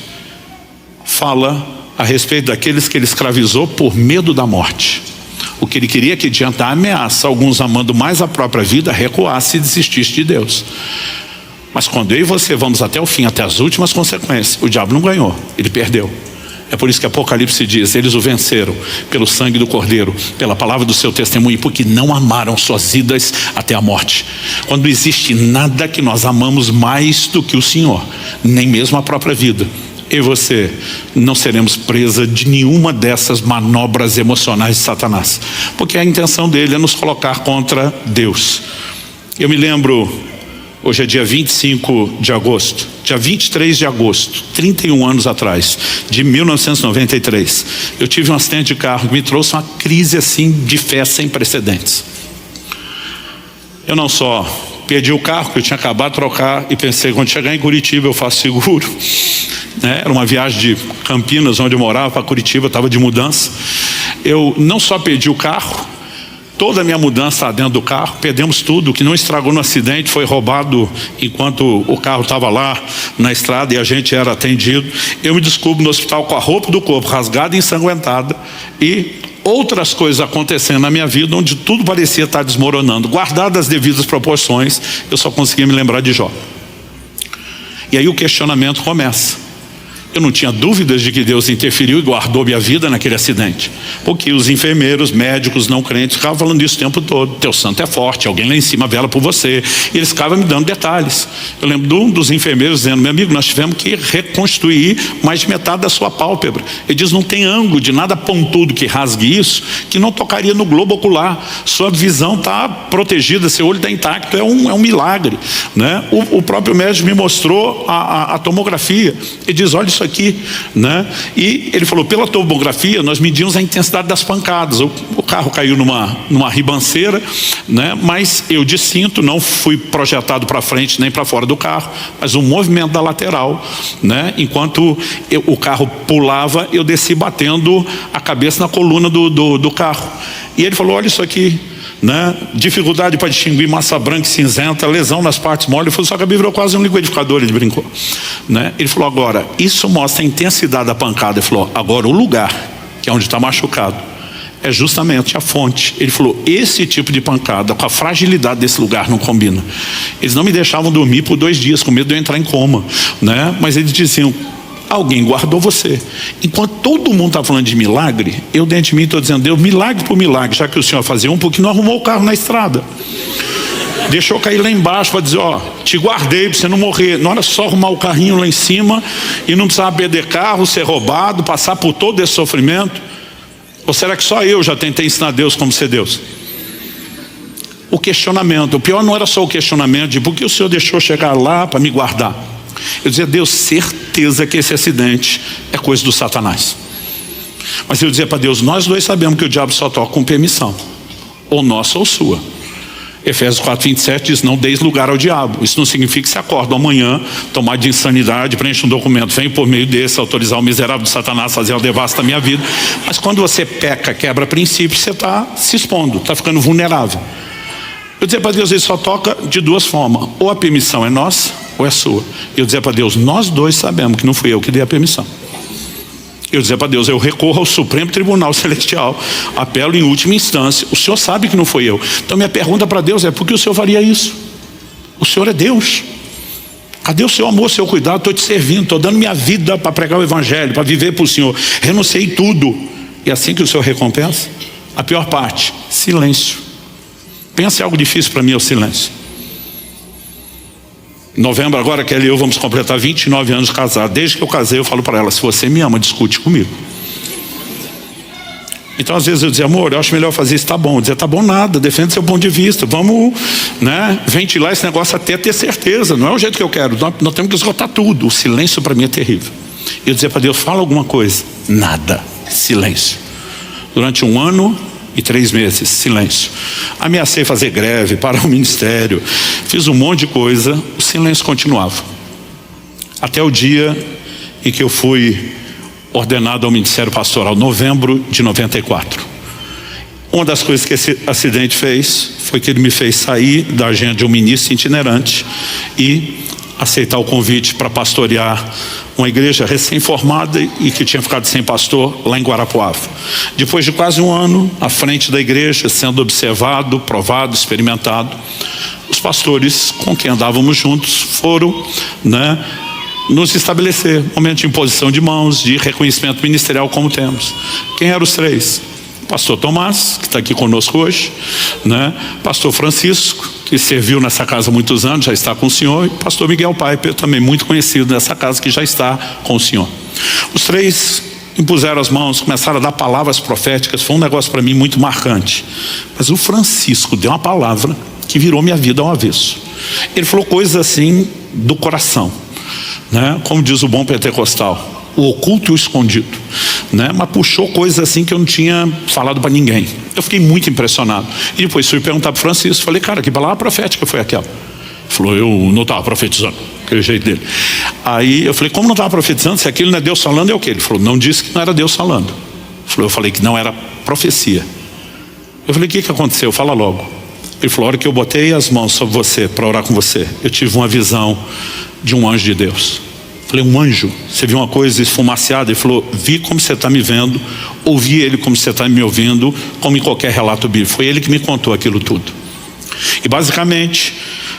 fala a respeito daqueles que ele escravizou por medo da morte. O que ele queria que, diante da ameaça, alguns amando mais a própria vida, recuasse e desistisse de Deus. Mas quando eu e você vamos até o fim, até as últimas consequências, o diabo não ganhou, ele perdeu. É por isso que Apocalipse diz, eles o venceram pelo sangue do Cordeiro, pela palavra do seu testemunho, porque não amaram suas vidas até a morte. Quando existe nada que nós amamos mais do que o Senhor, nem mesmo a própria vida, eu e você não seremos presa de nenhuma dessas manobras emocionais de Satanás, porque a intenção dele é nos colocar contra Deus. Eu me lembro, hoje é dia 25 de agosto, dia 23 de agosto, 31 anos atrás, de 1993, eu tive um acidente de carro que me trouxe uma crise assim de fé sem precedentes. Eu não só perdi o carro que eu tinha acabado de trocar e pensei, quando chegar em Curitiba eu faço seguro, né? Era uma viagem de Campinas, onde eu morava, para Curitiba, estava de mudança. Eu não só perdi o carro, toda a minha mudança está dentro do carro, perdemos tudo. O que não estragou no acidente foi roubado enquanto o carro estava lá na estrada e a gente era atendido. Eu me descubro no hospital com a roupa do corpo rasgada e ensanguentada e outras coisas acontecendo na minha vida onde tudo parecia estar desmoronando. Guardadas as devidas proporções, eu só conseguia me lembrar de Jó. E aí o questionamento começa. Eu não tinha dúvidas de que Deus interferiu e guardou minha vida naquele acidente, porque os enfermeiros, médicos, não crentes ficavam falando isso o tempo todo. Teu santo é forte, alguém lá em cima vela por você. E eles ficavam me dando detalhes. Eu lembro de um dos enfermeiros dizendo, meu amigo, nós tivemos que reconstruir mais de metade da sua pálpebra. Ele diz, não tem ângulo de nada pontudo que rasgue isso, que não tocaria no globo ocular. Sua visão está protegida, seu olho está intacto, é um milagre, né? O próprio médico me mostrou a tomografia. Ele diz, olha isso aqui, né? E ele falou, pela tomografia nós medimos a intensidade das pancadas. O carro caiu numa ribanceira, né? Mas eu de cinto, não fui projetado para frente nem para fora do carro, mas o movimento da lateral, né? Enquanto o carro pulava, eu desci batendo a cabeça na coluna do carro. E ele falou, olha isso aqui, né? Dificuldade para distinguir massa branca e cinzenta, lesão nas partes moles. Ele falou, sua cabeça virou quase um liquidificador, ele brincou, né? Ele falou, agora, isso mostra a intensidade da pancada. Ele falou, agora o lugar, que é onde está machucado, é justamente a fonte. Ele falou, esse tipo de pancada, com a fragilidade desse lugar, não combina. Eles não me deixavam dormir por 2 dias, com medo de eu entrar em coma, né? Mas eles diziam, alguém guardou você. Enquanto todo mundo está falando de milagre, eu dentro de mim estou dizendo, Deus, milagre por milagre, já que o Senhor fazia um, porque não arrumou o carro na estrada. Deixou cair lá embaixo para dizer, ó, te guardei para você não morrer. Não era só arrumar o carrinho lá em cima e não precisava perder carro, ser roubado, passar por todo esse sofrimento. Ou será que só eu já tentei ensinar Deus como ser Deus? O questionamento, o pior não era só o questionamento de por que o Senhor deixou chegar lá para me guardar. Eu dizia, Deus, certeza que esse acidente é coisa do Satanás. Mas eu dizia para Deus, nós dois sabemos que o diabo só toca com permissão, ou nossa ou sua. Efésios 4:27 diz, não deis lugar ao diabo. Isso não significa que você acorda amanhã, tomar de insanidade, preenche um documento, vem por meio desse autorizar o miserável de Satanás fazer o devasso da minha vida. Mas quando você peca, quebra princípios, você está se expondo, está ficando vulnerável. Eu dizia para Deus, ele só toca de duas formas, ou a permissão é nossa, ou é sua. Eu dizia para Deus, nós dois sabemos que não fui eu que dei a permissão. Eu dizia para Deus, eu recorro ao Supremo Tribunal Celestial, apelo em última instância, o Senhor sabe que não foi eu. Então minha pergunta para Deus é, por que o Senhor faria isso? O Senhor é Deus. Cadê o seu amor, o seu cuidado? Estou te servindo, estou dando minha vida para pregar o Evangelho, para viver para o Senhor. Renunciei tudo. E assim que o Senhor recompensa? A pior parte, silêncio. Pensa em algo difícil para mim, é o silêncio. Em novembro agora, Kelly e eu vamos completar 29 anos casados. Desde que eu casei, eu falo para ela, se você me ama, discute comigo. Então às vezes eu dizia, amor, eu acho melhor fazer isso, tá bom. Eu dizia, tá bom nada, defende seu ponto de vista. Vamos, ventilar esse negócio até ter certeza. Não é o jeito que eu quero, nós temos que esgotar tudo. O silêncio para mim é terrível. Eu dizia para Deus, fala alguma coisa. Nada, silêncio. Durante 1 ano e 3 meses, silêncio. Ameacei fazer greve, parar o ministério, fiz um monte de coisa, o silêncio continuava. Até o dia em que eu fui ordenado ao ministério pastoral, novembro de 94. Uma das coisas que esse acidente fez, foi que ele me fez sair da agenda de um ministro itinerante e aceitar o convite para pastorear uma igreja recém-formada e que tinha ficado sem pastor lá em Guarapuava. Depois de quase 1 ano, à frente da igreja, sendo observado, provado, experimentado, os pastores com quem andávamos juntos foram, nos estabelecer momento de imposição de mãos, de reconhecimento ministerial como temos. Quem eram os 3? Pastor Tomás, que está aqui conosco hoje, Pastor Francisco, que serviu nessa casa há muitos anos, já está com o senhor, e pastor Miguel Piper, também muito conhecido nessa casa, que já está com o senhor. Os 3 impuseram as mãos, começaram a dar palavras proféticas, foi um negócio para mim muito marcante. Mas o Francisco deu uma palavra que virou minha vida ao avesso. Ele falou coisas assim do coração, como diz o bom pentecostal, o oculto e o escondido, mas puxou coisas assim que eu não tinha falado para ninguém. Eu fiquei muito impressionado. E depois fui perguntar para o Francisco, falei, cara, que palavra profética foi aquela? Ele falou, eu não estava profetizando, aquele jeito dele. Aí eu falei, como não estava profetizando? Se aquilo não é Deus falando, é o quê? Ele falou, não disse que não era Deus falando. Eu falei que não era profecia. Eu falei, o que aconteceu? Fala logo. Ele falou, a hora que eu botei as mãos sobre você para orar com você, eu tive uma visão de um anjo de Deus. Falei, um anjo? Você viu uma coisa esfumaciada? Ele falou, vi como você está me vendo, ouvi ele como você está me ouvindo, como em qualquer relato bíblico. Foi ele que me contou aquilo tudo. E basicamente,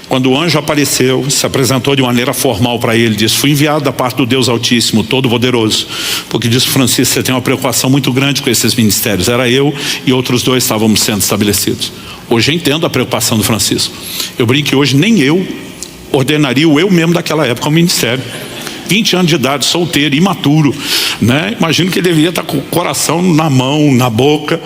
quando o anjo apareceu, se apresentou de maneira formal para ele, disse, fui enviado da parte do Deus Altíssimo, Todo-Poderoso, porque disse, Francisco, você tem uma preocupação muito grande com esses ministérios. Era eu e outros 2 estávamos sendo estabelecidos. Hoje eu entendo a preocupação do Francisco. Eu brinco que hoje nem eu ordenaria o eu mesmo daquela época ao ministério. 20 anos de idade, solteiro, imaturo, Imagino que ele deveria estar com o coração na mão, na boca.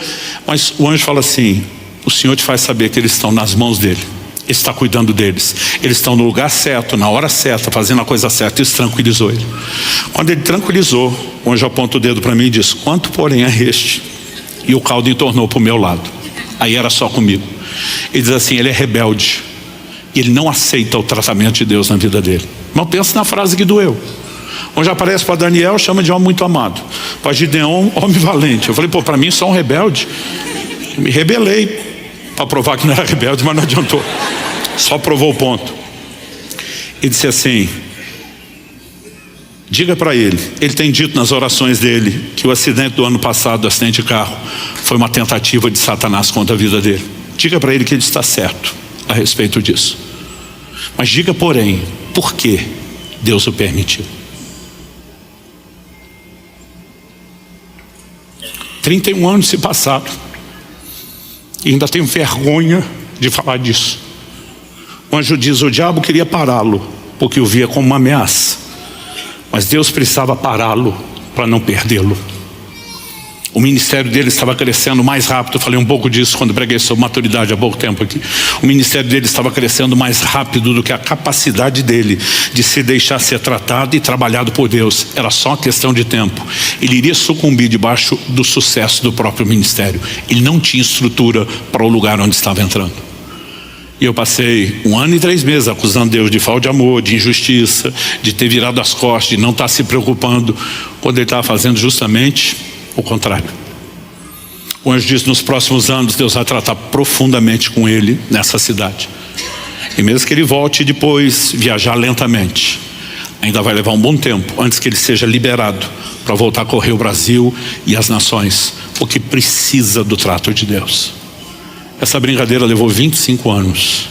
Mas o anjo fala assim, o Senhor te faz saber que eles estão nas mãos dele. Ele está cuidando deles. Eles estão no lugar certo, na hora certa, fazendo a coisa certa. Isso tranquilizou ele. Quando ele tranquilizou, o anjo aponta o dedo para mim e diz, quanto porém é este? E o caldo entornou para o meu lado. Aí era só comigo. Ele diz assim, ele é rebelde. Ele não aceita o tratamento de Deus na vida dele. Mas pensa na frase que doeu. Onde aparece para Daniel, chama de homem muito amado. Para Gideon, homem valente. Eu falei, para mim só um rebelde. Eu me rebelei para provar que não era rebelde, mas não adiantou. Só provou o ponto. Ele disse assim, diga para ele tem dito nas orações dele que o acidente do ano passado, o acidente de carro, foi uma tentativa de Satanás contra a vida dele. Diga para ele que ele está certo a respeito disso. Mas diga, porém, por que Deus o permitiu. 31 anos se passaram. E ainda tenho vergonha de falar disso. O anjo diz: o diabo queria pará-lo, porque o via como uma ameaça. Mas Deus precisava pará-lo para não perdê-lo. O ministério dele estava crescendo mais rápido. Eu falei um pouco disso quando preguei sobre maturidade há pouco tempo aqui. O ministério dele estava crescendo mais rápido do que a capacidade dele de se deixar ser tratado e trabalhado por Deus. Era só uma questão de tempo. Ele iria sucumbir debaixo do sucesso do próprio ministério. Ele não tinha estrutura para o lugar onde estava entrando. E eu passei 1 ano e 3 meses acusando Deus de falta de amor, de injustiça, de ter virado as costas, de não estar se preocupando, quando ele estava fazendo justamente o contrário. O anjo disse: nos próximos anos Deus vai tratar profundamente com ele nessa cidade. E mesmo que ele volte depois viajar lentamente, ainda vai levar um bom tempo antes que ele seja liberado para voltar a correr o Brasil e as nações, porque precisa do trato de Deus. Essa brincadeira levou 25 anos.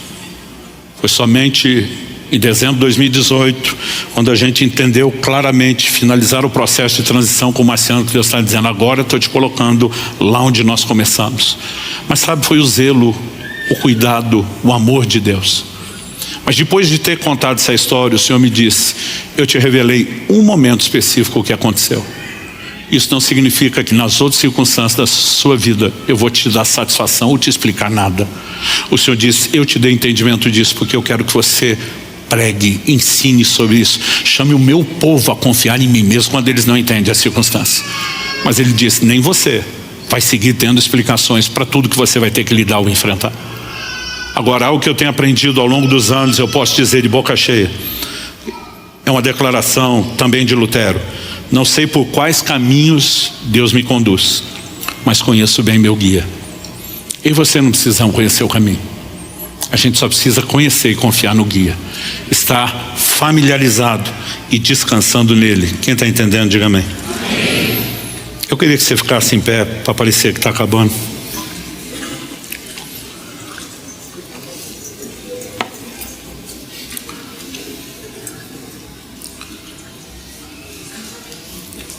Foi somente em dezembro de 2018, quando a gente entendeu claramente, finalizar o processo de transição com o Marciano, que Deus está dizendo: agora eu estou te colocando lá onde nós começamos. Mas sabe, foi o zelo, o cuidado, o amor de Deus. Mas depois de ter contado essa história, o Senhor me disse: eu te revelei um momento específico o que aconteceu. Isso não significa que nas outras circunstâncias da sua vida eu vou te dar satisfação ou te explicar nada. O Senhor disse: eu te dei entendimento disso porque eu quero que você pregue, ensine sobre isso. Chame o meu povo a confiar em mim, mesmo quando eles não entendem as circunstâncias. Mas ele disse: nem você vai seguir tendo explicações para tudo que você vai ter que lidar ou enfrentar. Agora, algo que eu tenho aprendido ao longo dos anos, eu posso dizer de boca cheia, é uma declaração também de Lutero: não sei por quais caminhos Deus me conduz, mas conheço bem meu guia. E você não precisa conhecer o caminho. A gente só precisa conhecer e confiar no guia. Estar familiarizado e descansando nele. Quem está entendendo, diga amém. Eu queria que você ficasse em pé para parecer que está acabando.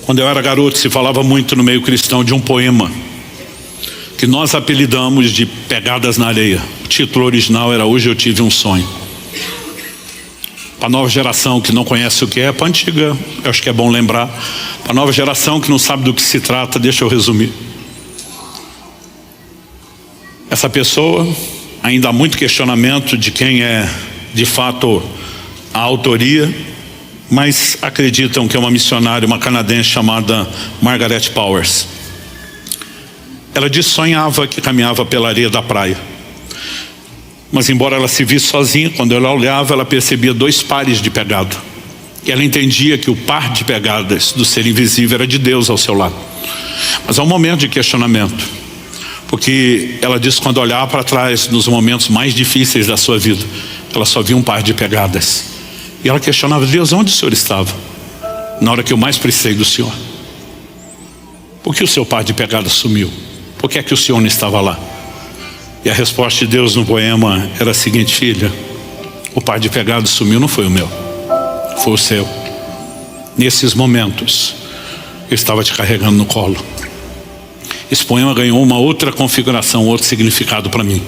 Quando eu era garoto, se falava muito no meio cristão de um poema que nós apelidamos de Pegadas na Areia. O título original era Hoje Eu Tive um Sonho. Para a nova geração que não conhece o que é, para a antiga, eu acho que é bom lembrar. Para a nova geração que não sabe do que se trata, deixa eu resumir. Essa pessoa, ainda há muito questionamento de quem é de fato a autoria, mas acreditam que é uma missionária, uma canadense chamada Margaret Powers. Ela diz que sonhava que caminhava pela areia da praia. Mas embora ela se visse sozinha, quando ela olhava, ela percebia 2 pares de pegado. E ela entendia que o par de pegadas do ser invisível era de Deus ao seu lado. Mas há um momento de questionamento, porque ela diz que quando olhava para trás, nos momentos mais difíceis da sua vida, ela só via um par de pegadas. E ela questionava: Deus, onde o Senhor estava na hora que eu mais precisei do Senhor? Por que o seu par de pegadas sumiu? Por que é que o Senhor não estava lá? E a resposta de Deus no poema era a seguinte: filha, o par de pegadas sumiu, não foi o meu, foi o seu. Nesses momentos eu estava te carregando no colo. Esse poema ganhou uma outra configuração, outro significado para mim,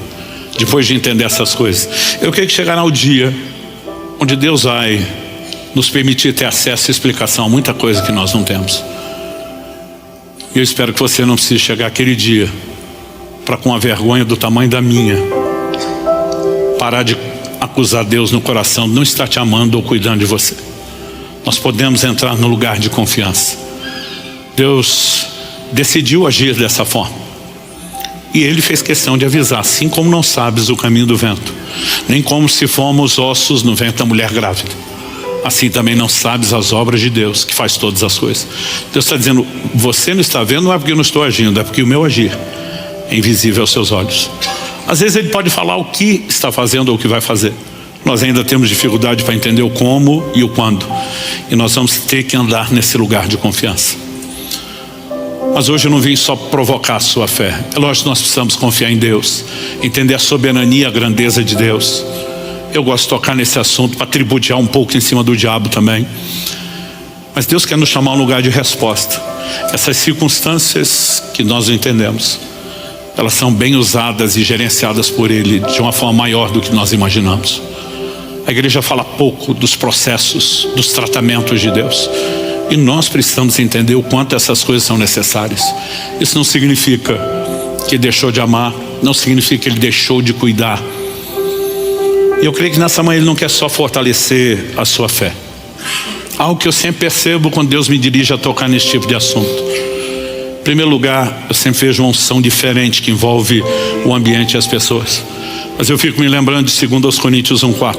depois de entender essas coisas. Eu queria que chegará o dia onde Deus vai nos permitir ter acesso e explicação a muita coisa que nós não temos. E eu espero que você não precise chegar aquele dia para, com a vergonha do tamanho da minha, parar de acusar Deus no coração de não estar te amando ou cuidando de você. Nós podemos entrar no lugar de confiança. Deus decidiu agir dessa forma, e Ele fez questão de avisar: assim como não sabes o caminho do vento, nem como se fomos ossos no ventre da mulher grávida, assim também não sabes as obras de Deus, que faz todas as coisas. Deus está dizendo: você não está vendo, não é porque eu não estou agindo, é porque o meu agir é invisível aos seus olhos. Às vezes Ele pode falar o que está fazendo ou o que vai fazer. Nós ainda temos dificuldade para entender o como e o quando, e nós vamos ter que andar nesse lugar de confiança. Mas hoje eu não vim só provocar a sua fé. É lógico que nós precisamos confiar em Deus, entender a soberania, a grandeza de Deus. Eu gosto de tocar nesse assunto para tripudiar um pouco em cima do diabo também. Mas Deus quer nos chamar a um lugar de resposta. Essas circunstâncias que nós não entendemos, elas são bem usadas e gerenciadas por Ele de uma forma maior do que nós imaginamos. A igreja fala pouco dos processos, dos tratamentos de Deus. E nós precisamos entender o quanto essas coisas são necessárias. Isso não significa que Ele deixou de amar, não significa que Ele deixou de cuidar. E eu creio que nessa manhã Ele não quer só fortalecer a sua fé. Algo que eu sempre percebo quando Deus me dirige a tocar nesse tipo de assunto. Em primeiro lugar, eu sempre vejo uma unção diferente que envolve o ambiente e as pessoas. Mas eu fico me lembrando de 2 Coríntios 1:4,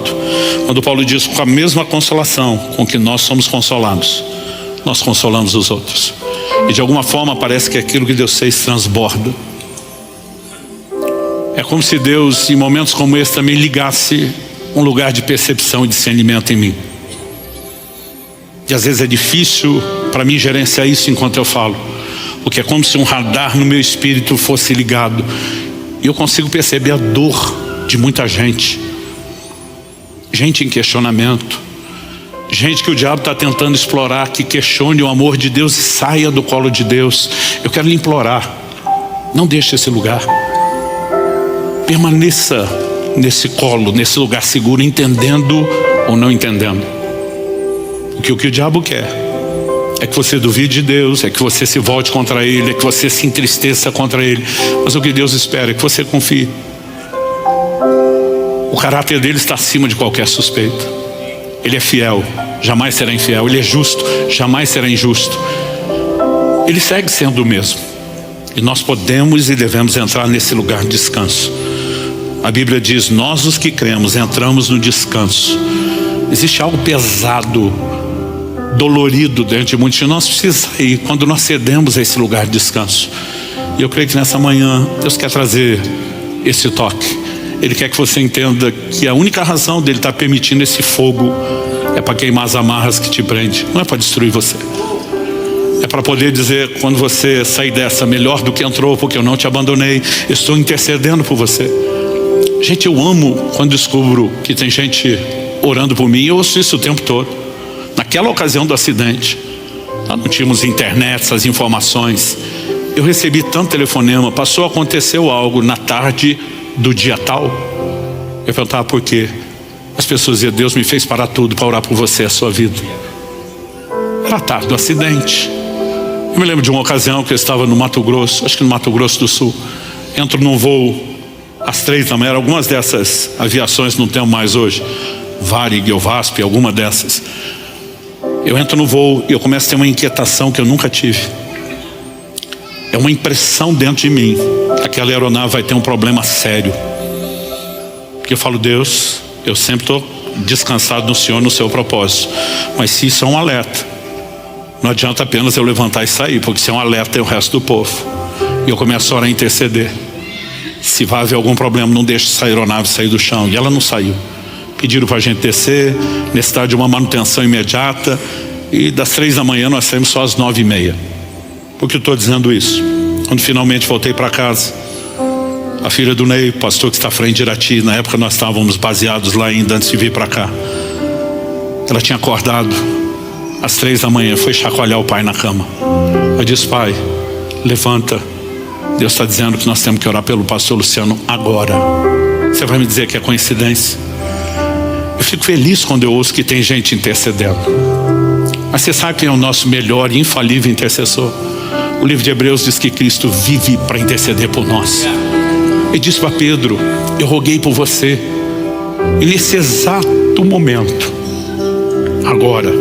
quando Paulo diz: com a mesma consolação com que nós somos consolados, nós consolamos os outros. E de alguma forma parece que aquilo que Deus fez transborda. É como se Deus, em momentos como esse, também ligasse um lugar de percepção e discernimento em mim. E às vezes é difícil para mim gerenciar isso enquanto eu falo, porque é como se um radar no meu espírito fosse ligado. E eu consigo perceber a dor de muita gente. Gente em questionamento. Gente que o diabo está tentando explorar, que questione o amor de Deus e saia do colo de Deus. Eu quero lhe implorar, não deixe esse lugar. Permaneça nesse colo, nesse lugar seguro, entendendo ou não entendendo. Porque o que o diabo quer é que você duvide de Deus, é que você se volte contra Ele, é que você se entristeça contra Ele. Mas o que Deus espera é que você confie. O caráter dele está acima de qualquer suspeita. Ele é fiel, jamais será infiel. Ele é justo, jamais será injusto. Ele segue sendo o mesmo. E nós podemos e devemos entrar nesse lugar de descanso. A Bíblia diz: nós os que cremos entramos no descanso. Existe algo pesado, dolorido dentro de muitos de nós. Precisa ir quando nós cedemos a esse lugar de descanso. E eu creio que nessa manhã Deus quer trazer esse toque. Ele quer que você entenda que a única razão dele estar permitindo esse fogo é para queimar as amarras que te prende, não é para destruir você. É para poder dizer, quando você sair dessa, melhor do que entrou, porque eu não te abandonei, estou intercedendo por você. Gente, eu amo quando descubro que tem gente orando por mim. Eu ouço isso o tempo todo. Naquela ocasião do acidente, nós não tínhamos internet, essas informações. Eu recebi tanto telefonema, aconteceu algo na tarde do dia tal. Eu perguntava por quê. As pessoas diziam: Deus me fez parar tudo para orar por você, a sua vida. Era tarde do acidente. Eu me lembro de uma ocasião que eu estava no Mato Grosso, acho que no Mato Grosso do Sul. Entro num voo às 3 da manhã, algumas dessas aviações não tem mais hoje, Varig ou VASP, alguma dessas. Eu entro no voo e eu começo a ter uma inquietação que eu nunca tive. É uma impressão dentro de mim, aquela aeronave vai ter um problema sério. Porque eu falo: Deus, eu sempre estou descansado no Senhor, no seu propósito. Mas se isso é um alerta, não adianta apenas eu levantar e sair, porque se é um alerta é o resto do povo. E eu começo a orar e interceder. Se vai haver algum problema, não deixe essa aeronave sair do chão. E ela não saiu. Pediram para a gente descer, necessidade de uma manutenção imediata. E das 3 da manhã nós saímos só às 9h30. Por que eu estou dizendo isso? Quando finalmente voltei para casa, a filha do Ney, pastor que está à frente de Irati, na época nós estávamos baseados lá ainda antes de vir para cá. Ela tinha acordado às 3 da manhã, foi chacoalhar o pai na cama. Eu disse: pai, levanta. Deus está dizendo que nós temos que orar pelo pastor Luciano agora. Você vai me dizer que é coincidência? Eu fico feliz quando eu ouço que tem gente intercedendo. Mas você sabe quem é o nosso melhor e infalível intercessor? O livro de Hebreus diz que Cristo vive para interceder por nós. Ele disse para Pedro: eu roguei por você. E nesse exato momento, agora,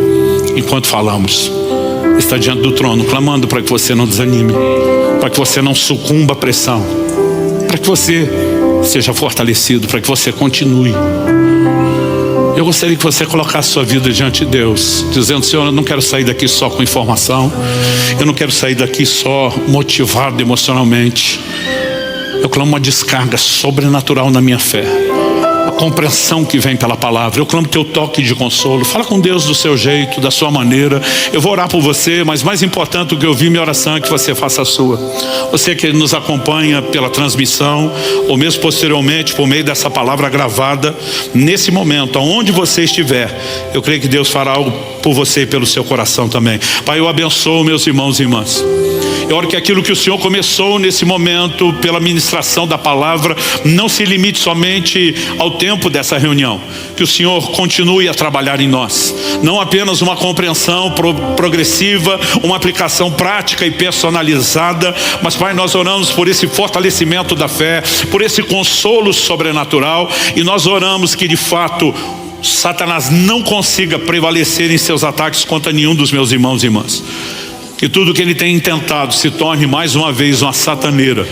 enquanto falamos, está diante do trono, clamando para que você não desanime, para que você não sucumba à pressão, para que você seja fortalecido, para que você continue. Eu gostaria que você colocasse sua vida diante de Deus, dizendo: Senhor, eu não quero sair daqui só com informação, eu não quero sair daqui só motivado emocionalmente. Eu clamo uma descarga sobrenatural na minha fé. compreensão que vem pela palavra. Eu clamo teu toque de consolo. Fala com Deus do seu jeito, da sua maneira. Eu vou orar por você, mas mais importante do que ouvir minha oração é que você faça a sua. Você que nos acompanha pela transmissão, ou mesmo posteriormente por meio dessa palavra gravada, nesse momento, aonde você estiver, eu creio que Deus fará algo por você e pelo seu coração também. Pai, eu abençoo meus irmãos e irmãs. Eu oro que aquilo que o Senhor começou nesse momento, pela ministração da palavra, não se limite somente ao tempo dessa reunião. Que o Senhor continue a trabalhar em nós. Não apenas uma compreensão progressiva, uma aplicação prática e personalizada, mas, Pai, nós oramos por esse fortalecimento da fé, por esse consolo sobrenatural, e nós oramos que de fato Satanás não consiga prevalecer em seus ataques contra nenhum dos meus irmãos e irmãs. Que tudo que ele tem intentado se torne mais uma vez uma sataneira,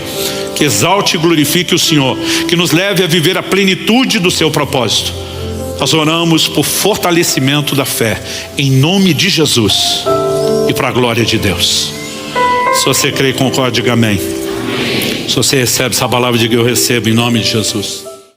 que exalte e glorifique o Senhor, que nos leve a viver a plenitude do seu propósito. Nós oramos por fortalecimento da fé, em nome de Jesus e para a glória de Deus. Se você crê e concorda, diga amém. Se você recebe essa palavra, diga eu recebo em nome de Jesus.